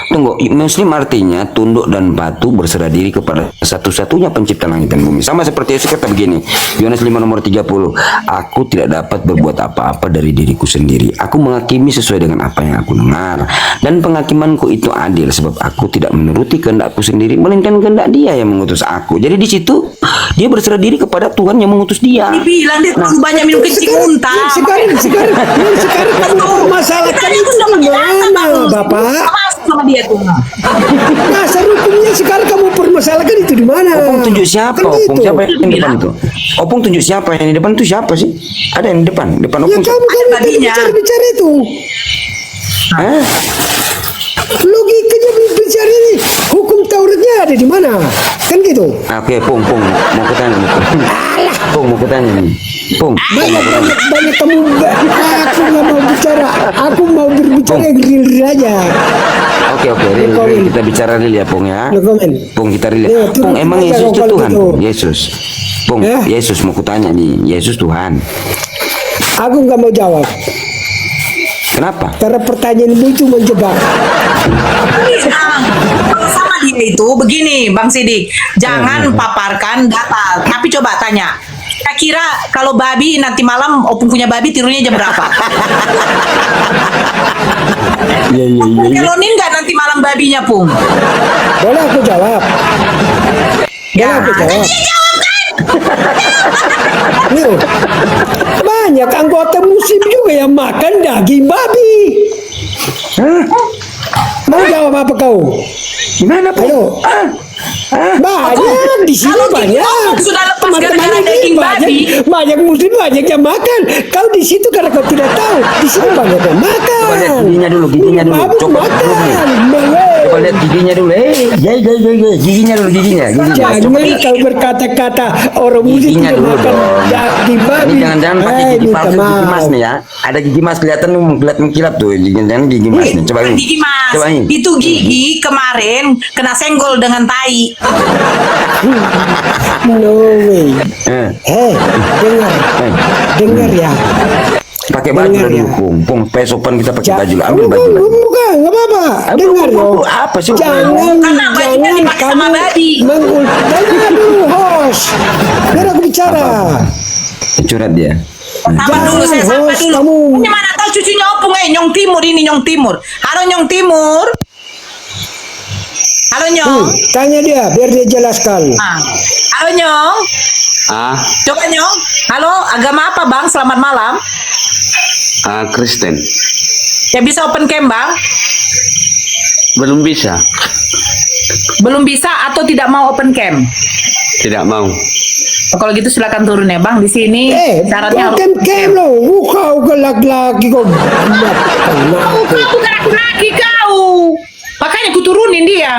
tunggu, Muslim artinya tunduk dan patuh berserah diri kepada satu-satunya pencipta langit dan bumi. Sama seperti Yesus kata begini, Yohanes 5 nomor 30, aku tidak dapat berbuat apa-apa dari diriku sendiri. Aku menghakimi sesuai dengan apa yang aku dengar. Dan penghakimanku itu adil, sebab aku tidak menuruti kehendakku sendiri, melainkan kehendak Dia yang mengutus aku. Jadi di situ, dia berserah diri kepada Tuhan yang mengutus dia. Dibilang dia terlalu banyak minum kencing muntah. Sekarang kamu permasalahkan itu mana, Bapak? Masuk sama dia tuh. Dasar hukumnya sekarang kamu permasalahkan itu di mana? Opung tunjuk siapa? Kan Opung gitu. siapa yang di depan itu? Opung tunjuk siapa yang di depan itu siapa sih? Ada yang di depan Ya Opung. kamu kan Ada tadi babinya. bicara itu. Hah? Logikanya bicara ini hukum Tauratnya ada di mana? Kan gitu. Oke, Pung, mau kutanya nih. Pung, mau kutanya nih. Pung, Banyak kamu. Aku nggak mau bicara. Aku mau berbicara yang real aja. Oke, real, kita bicara real ya, Pung ya. No comment. Pung, kita real. Ya, Pung, turun emang aja Yesus itu kalau Tuhan, gitu. Pung? Yesus. Pung, Ya. Yesus mau kutanya nih, Yesus Tuhan. Aku nggak mau jawab Kenapa? karena pertanyaan itu menjebak. Kalau sama dia itu begini, Bang Sidik, jangan paparkan data, tapi coba tanya. Kira-kira kalau babi nanti malam Opung punya babi tidurnya jam berapa? Iya. Ngelonin nggak nanti malam babinya, Pung? Boleh aku jawab? Boleh aku jawab? Nih, banyak anggota muslim juga yang makan daging babi. Mau jawab apa kau? Gimana, Pung? Ayo. Banyak di sini Kalau banyak. Opung sudah lepas Teman-teman gara-gara ini daging babi. banyak muslim banyak yang makan. Kau di situ karena kau tidak tahu. Di sini banyak yang makan. Coba lihat giginya dulu. Babi Coba makan. Coba lihat giginya dulu. Giginya dulu, giginya. Jangan kau berkata-kata orang muslim Giginya tidak dulu makan dong. daging babi. Ini jangan pakai gigi minta palsu, gigi maaf. mas nih ya. Ada gigi mas kelihatan mengkilap tuh. Jangan gigi mas nih. Coba ini. Gigi mas, Coba ini. itu gigi kemarin kena senggol dengan tai. No way. Eh, Dengar ya. pakai baju Dengar lah ya. dulu, Pung. Besokpan kita pakai baju lah. Ambil baju lah. Bukan, nggak apa-apa. Dengar dong. Apa sih? Karena bajunya Jangan dipakai sama kamu babi. dengar dulu, host. Biar aku bicara. Curhat dia. Sapa dulu, saya sapa host, dulu. kamu. Ini mana tahu cucunya Opung, Nyong Timur ini, Nyong Timur. Halo Nyong Timur. Halo Nyong. Tanya dia, biar dia jelaskan. Halo Nyong. Coba Nyong. Halo, agama apa Bang? Selamat malam. Kristen. Ya bisa open cam Bang? Belum bisa. Belum bisa atau tidak mau open cam? Tidak mau. Kalau gitu silakan turun ya Bang. Di sini syaratnya harus kem lo. Kau ke laki-laki kau. Kau bukan laki-laki kau. Makanya ku turunin dia.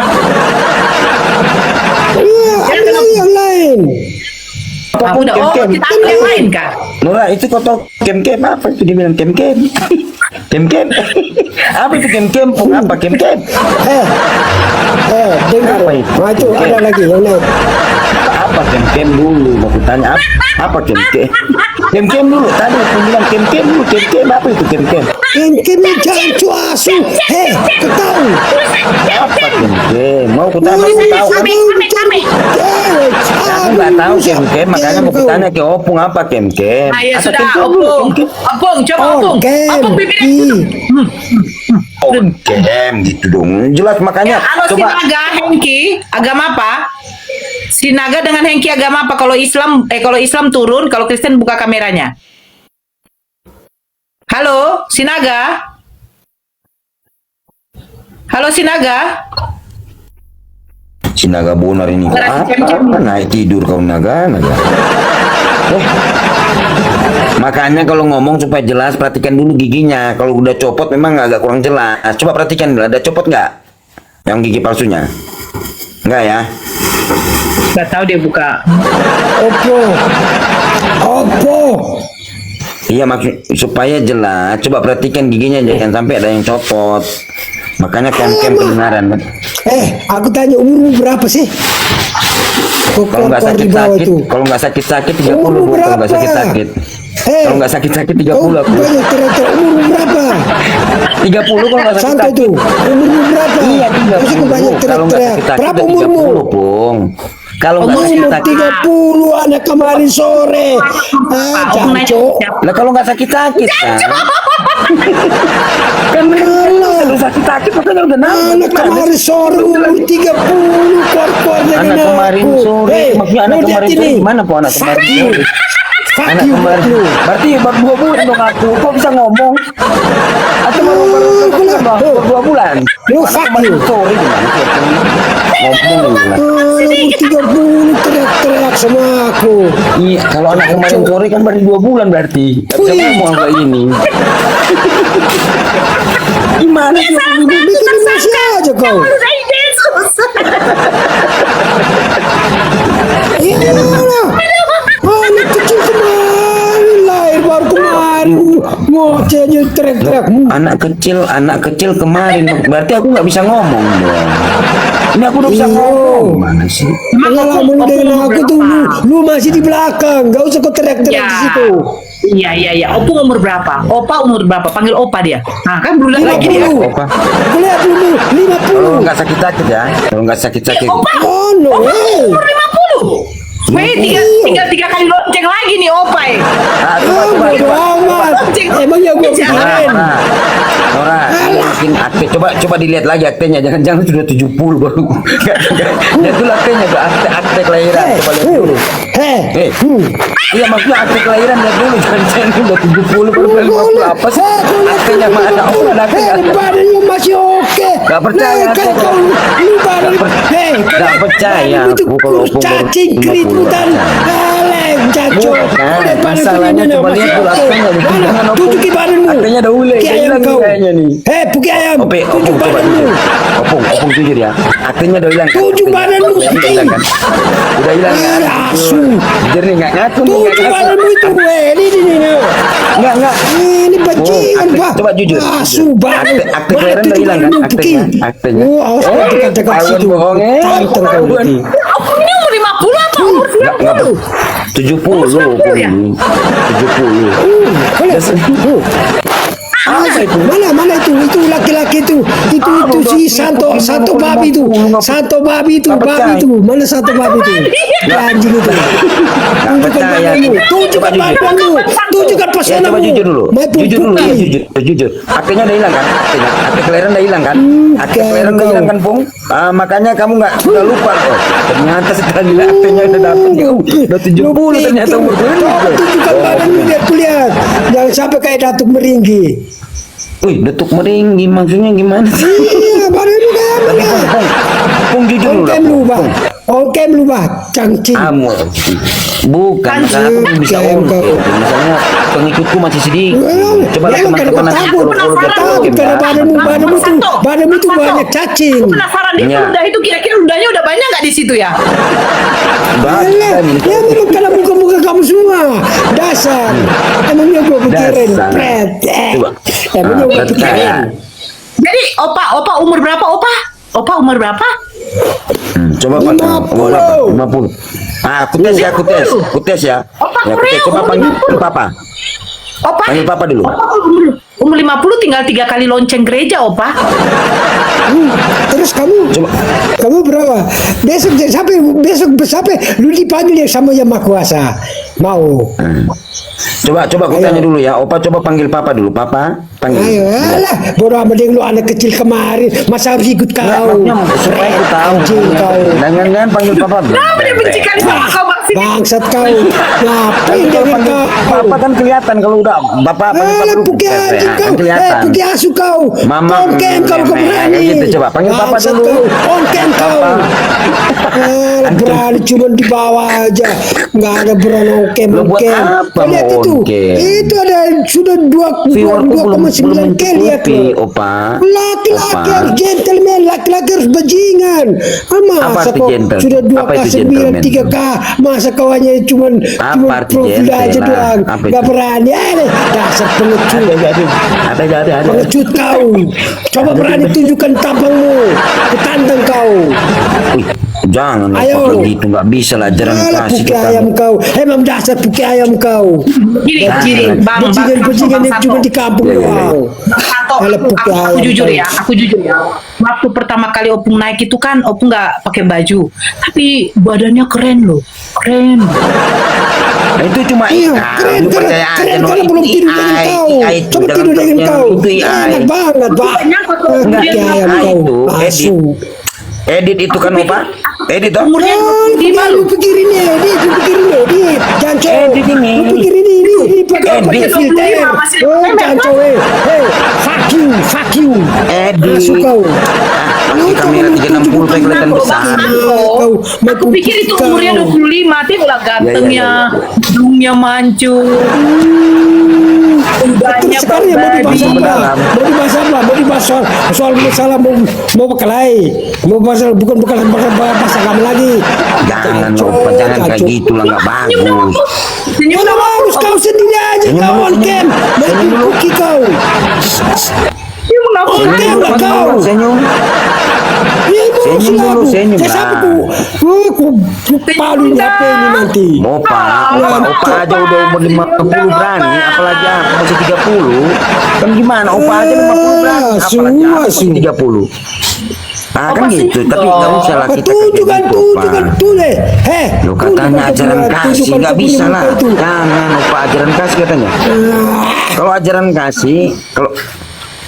Iya, ada yang lain. Ah, udah, kita ambil yang lain kah? Nora, itu kotor kem-kem apa itu dia bilang kem-kem. Kem-kem. Apa itu kem-kem? Pung apa kem-kem? Dengar. Apa itu? Nah, itu ada lagi yang lain. Apa Apa kem dulu? Mau tanya apa kem? Kem dulu. Tadi aku bilang kem dulu. Kem apa itu kem? Kem jangan cuasu. Hei, kau tahu? Apa kem? Mau aku tanya, aku tahu kan? Aku nggak tahu kem, makanya mau tanya ke Opung apa kem? Ya Apa sudah, kem dulu? Opung, coba Opung. Opung bibirnya. Oh, kem gitu dong. Jelas makanya. Kalau Coba. Sinaga Hengki agama apa? Sinaga dengan Hengki agama apa? Kalau Islam turun, kalau Kristen buka kameranya. Halo, Sinaga. Halo Sinaga. Sinaga bonar ini. Apa? Naik tidur kau naga. Makanya kalau ngomong supaya jelas perhatikan dulu giginya. Kalau udah copot memang agak kurang jelas. Coba perhatikan dulu, ada copot nggak? Yang gigi palsunya? Enggak ya? Gak tahu dia buka. Opo. Iya maksud supaya jelas. Coba perhatikan giginya jangan sampai ada yang copot. Makanya kem kebenaran. Aku tanya umurmu berapa sih? Kalau nggak sakit-sakit, kalau nggak sakit-sakit 30 Umur Bu. Kalau nggak berapa? sakit-sakit. Kalau nggak sakit-sakit 30 aku. Banyak ternyata umurmu berapa? 30 kalau nggak Santai sakit-sakit. tuh. Umurmu berapa? Iya, Masih kau banyak 30. Kalau nggak teriak-teriak. sakit-sakit Berapa udah umurmu? 30, Pung. Kalau nggak Umur sakit-sakit. 30 anak kemarin sore. Jancok. Lah kalau nggak sakit-sakit kan. Kan kalau sakit-sakit makanya udah nambah. Anak kemarin sore umur 30 keluar dengan Anak kemarin aku. sore, maksudnya anak kemarin sore gimana po anak kemarin sore? Anak kemarin, berarti baru 2 bulan dong aku, kok bisa ngomong? Atau baru 2 bulan? Lu Anak fuck kemarin you. sore gimana sih? Ngomong gila. Umur 30 teriak-teriak sama aku. Iya, kalau anak kemarin sore kan baru 2 bulan berarti. Gak bisa ngomong kayak ini. Gimana sih aku ini? Bikin emosi aja kau. Iya lah. Anak kecil kemarin lahir baru kemarin. Ngocehnya teriak-teriak. Anak kecil kemarin berarti aku nggak bisa ngomong dong. Ini aku udah bisa ngomong. Mana sih? Pengalaman dengan aku tuh lu masih di belakang. Gak usah kau teriak-teriak di situ. Iya. Opung umur berapa? Opa umur berapa? Panggil Opa dia. Nah kan belum lagi dia. Opa. Lihat dulu 50. Kalau nggak sakit-sakit ya, kalau nggak sakit-sakit. Oh no way. Umur 50. Weh, tinggal 3 kali lonceng lagi nih Opa ya. Bodo amat. Emang ya gue pikirin. Nora, mungkin akte coba dilihat lagi aktenya, jangan sudah 70 baru. Lihat dulu aktenya tuh, akte kelahiran, coba lihat dulu. Iya maksudnya akte kelahiran lihat dulu, jangan udah 70 baru 50 apa sih? Aktenya mana? Oh, ada aktenya. Badan lu masih oke. Gak percaya aku. Lu badan. Gak percaya aku kalau cacing krit lu tadi. Cacok. Bukan, masalahnya coba lihat dulu aktenya. Tunjukin badanmu. Aktenya udah ule, Ayam kau. kayaknya nih. Puki ayam. Tunjuk Coba badanmu. jujur. Opung jujur ya. Aktenya udah hilang. Tunjuk badanmu. Udah hilang kan? Udah hilang kan? Asu. Jujur nih, nggak ngaku nih, Tunjuk nggak ngaku. badanmu itu gue. Ini. Nggak. Ini bajingan akte- pak. coba jujur. Asu badan. Akte kelahiran udah hilang kan? Aktenya. Oh, awas kau dekat-dekat Ketahuan situ. bohong, Tantang kau ketahuan. nanti. Opung ini umur 50 apa umur 90? 70 Opung ini. 70. Apa itu? Mana itu? Itu laki-laki itu. Itu si Santo babi itu. Santo babi itu. Mana Santo babi itu? Anjing itu. Tunjukkan badanmu. Tunjukkan badanmu. Tunjukkan Ya, pesonamu. coba jujur dulu. Maupun Jujur dulu, ya, putih. jujur. Aktenya udah hilang kan? Akte kelahiran udah hilang kan? Akte kelahiran udah kau. hilang kan, Pung? Makanya kamu udah lupa kok. Ternyata setelah dilihat aktenya udah dapet. Udah 70 ternyata umur gue. Coba tunjukkan badanmu biar kulihat. Jangan sampai kayak Datuk Meringgi. Wih, detuk meringgi maksudnya gimana sih? Iya, badanmu kayak mana? Pung jujur dulu. Ongkem lu Pung. bah. Ongkem lu bah. Cangcing. Kamu bukan masalah aku belum bisa Ongkem ongkem. kau. Misalnya pengikutku masih sedikit. Coba Memang teman-teman kalau nanti takut, kalau udah takut ongkem karena badanmu tuh banyak cacing. Penasaran di Iya. ludah itu kira-kira ludahnya udah banyak nggak di situ ya? Alah, ya memang kalau muka-muka kamu semua dasar. Emangnya gue pikirin, Dasar. pret. Coba. Emangnya gue Berarti pikirin. kayak Jadi Opa umur berapa Opa? Opa umur berapa? Coba Pak, umur berapa? 50. Ah, aku tes ya, aku tes ya. Opa, Ya, aku tes. Korea, Coba umur panggil 50. Papa. Opa, Panggil Papa dulu. Opa umur 50 tinggal 3 kali lonceng gereja, Opa. Terus kamu berapa? Besok sampai lu dipanggil yang sama yang Maha Kuasa. Mau? Coba aku tanya dulu ya. Opa coba panggil Papa dulu. Papa, panggil. Ayo, alah, bodoh amat yang lu anak kecil kemarin, masa harus ikut kau? Supaya aku tahu. Anjing kau. Jangan panggil Papa. Kenapa dia benci kali sama kau, Bang? Bangsat kau. Ngapain dengan kau? Papa kan kelihatan kalau udah Bapak panggil Papa Alah, dulu. puki anjing Kan kau. kelihatan. Puki asu kau. Mama, Onken kalau kau berani. kayak gitu, coba panggil Papa Bangsat dulu. kau. Onken kau. Alah, berani cuma di bawah aja. Nggak ada berani onken. Lu buat apa Kau lihat mau itu. onken? Itu ada sudah 2,9 K lihat mencukupi, lo. Opa. Laki-laki Opa. harus gentleman, laki-laki harus bajingan. Apa Masa arti kau gentleman? sudah Apa itu 2K9, gentleman? 3K, masa kau hanya cuma arti profil aja gentleman? doang, Apa nggak itu? berani. Dasar pengecut, Ada. pengecut kau. Coba berani tunjukkan tampangmu, ketantang kau. Wih, jangan Ayo. Opa begitu, nggak bisa lah jarang Alah, kasih puki kita. ayam kau. Emang dasar puki ayam kau. Gini, Bang. Bajingan-bajingan yang Bang cuma Sato. di kampung Iya, iya, iya. doang. Sato, Alah, puki aku ayam jujur kau. ya, waktu pertama kali Opung naik itu kan Opung nggak pakai baju, tapi badannya keren loh, keren. Nah, itu cuma Iya, AI. keren, Lu keren, percaya keren, aja, no, karena belum itu tidur dengan AI, kau. AI itu Coba dalam tidur dengan percaya, kau. itu AI. Enak banget, Pak. Nyangkut kau. Puki ayam AI kau. itu Asu. Edit itu kan Opa? Edit toh? Umurnya Lu pikirin edit. Jangan cowok. Edit ini. Lu pikirin ini pakai Edit. filter. 25 masih Oh, memek, jangan cowok. Hey, fuck you. Edit. Asu kau. Pakai kamera 360 supaya kelihatan besar. Kau, Aku pikir itu umurnya 25, tapi udah gantengnya, hidungnya mancung, udahnya Terus sekarang mau dibahas berbadi. apa? Mau dibahas soal masalah mau berkelahi. Mau masalah bukan bahas agama lagi. Jangan Opa, jangan kayak gitu lah, nggak bagus. Senyum Mana dong. bagus kau sendiri aja Senyum kau dulu, on cam. Main kuki kau. Senyum dong. On cam lah kau. Senyum. Ya mau Senyum dulu, selalu. senyum Saya lah. sampai ku palu ini HP ini nanti. Opa aja udah umur 50 berani, apalagi aku masih 30. Kan gimana? Opa aja 50 berani, apalagi aku masih 30. Ah kan Opa gitu, senyum tapi dong. nggak usah lah kita kayak Tunjukkan gitu, Opa. tulis. Lo katanya ajaran kasih, nggak bisa lah. Itu. Jangan Opa, ajaran kasih katanya. Kalau ajaran kasih, kalau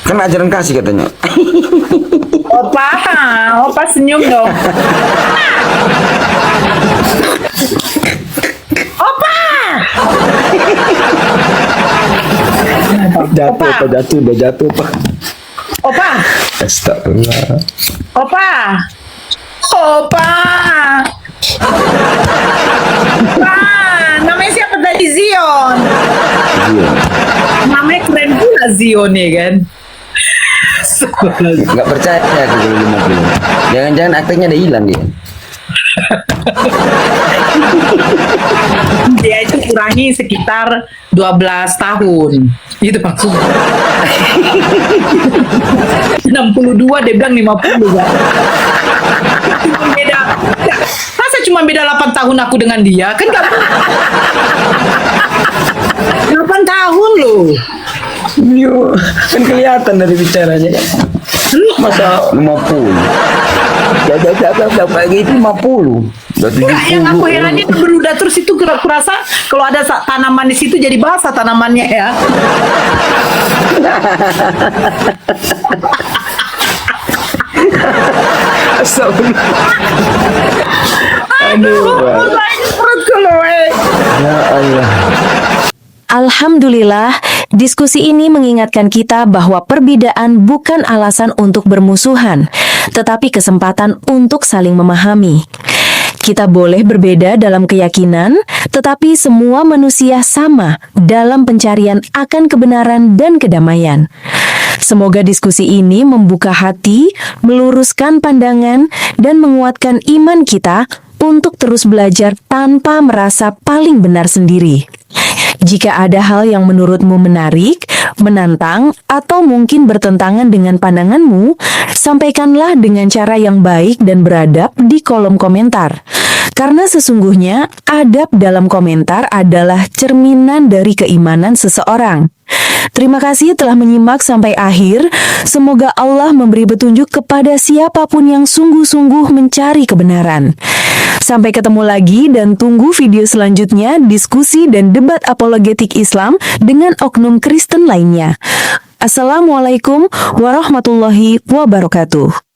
kan ajaran kasih katanya. Opa senyum dong. Opa. Udah jatuh, Pak. Opa. Astagfirullah. Opa. Opa. Namanya siapa tadi? Zion. Iya. Namanya keren pula Zion ya kan? Nggak percaya aku kalau 50. Jangan-jangan aktingnya udah hilang dia. Dia itu kurangi sekitar 12 tahun. Itu maksudnya. 62 dia bilang 50 kan. Cuma beda. Masa cuma beda 8 tahun aku dengan dia? Kan gak 8 tahun loh. Yo, kan kelihatan dari bicaranya kan. Masa 50? Jauh kayak gitu 50. Udah 70. Enggak, yang aku herannya itu berudah terus itu kurasa kalau ada tanaman di situ jadi basah tanamannya ya. Aduh, perutku loh. Ya Allah. Alhamdulillah, diskusi ini mengingatkan kita bahwa perbedaan bukan alasan untuk bermusuhan, tetapi kesempatan untuk saling memahami. Kita boleh berbeda dalam keyakinan, tetapi semua manusia sama dalam pencarian akan kebenaran dan kedamaian. Semoga diskusi ini membuka hati, meluruskan pandangan, dan menguatkan iman kita untuk terus belajar tanpa merasa paling benar sendiri. Jika ada hal yang menurutmu menarik, menantang, atau mungkin bertentangan dengan pandanganmu, sampaikanlah dengan cara yang baik dan beradab di kolom komentar. Karena sesungguhnya adab dalam komentar adalah cerminan dari keimanan seseorang. Terima kasih telah menyimak sampai akhir. Semoga Allah memberi petunjuk kepada siapapun yang sungguh-sungguh mencari kebenaran. Sampai ketemu lagi dan tunggu video selanjutnya diskusi dan debat apologetik Islam dengan oknum Kristen lainnya. Assalamualaikum warahmatullahi wabarakatuh.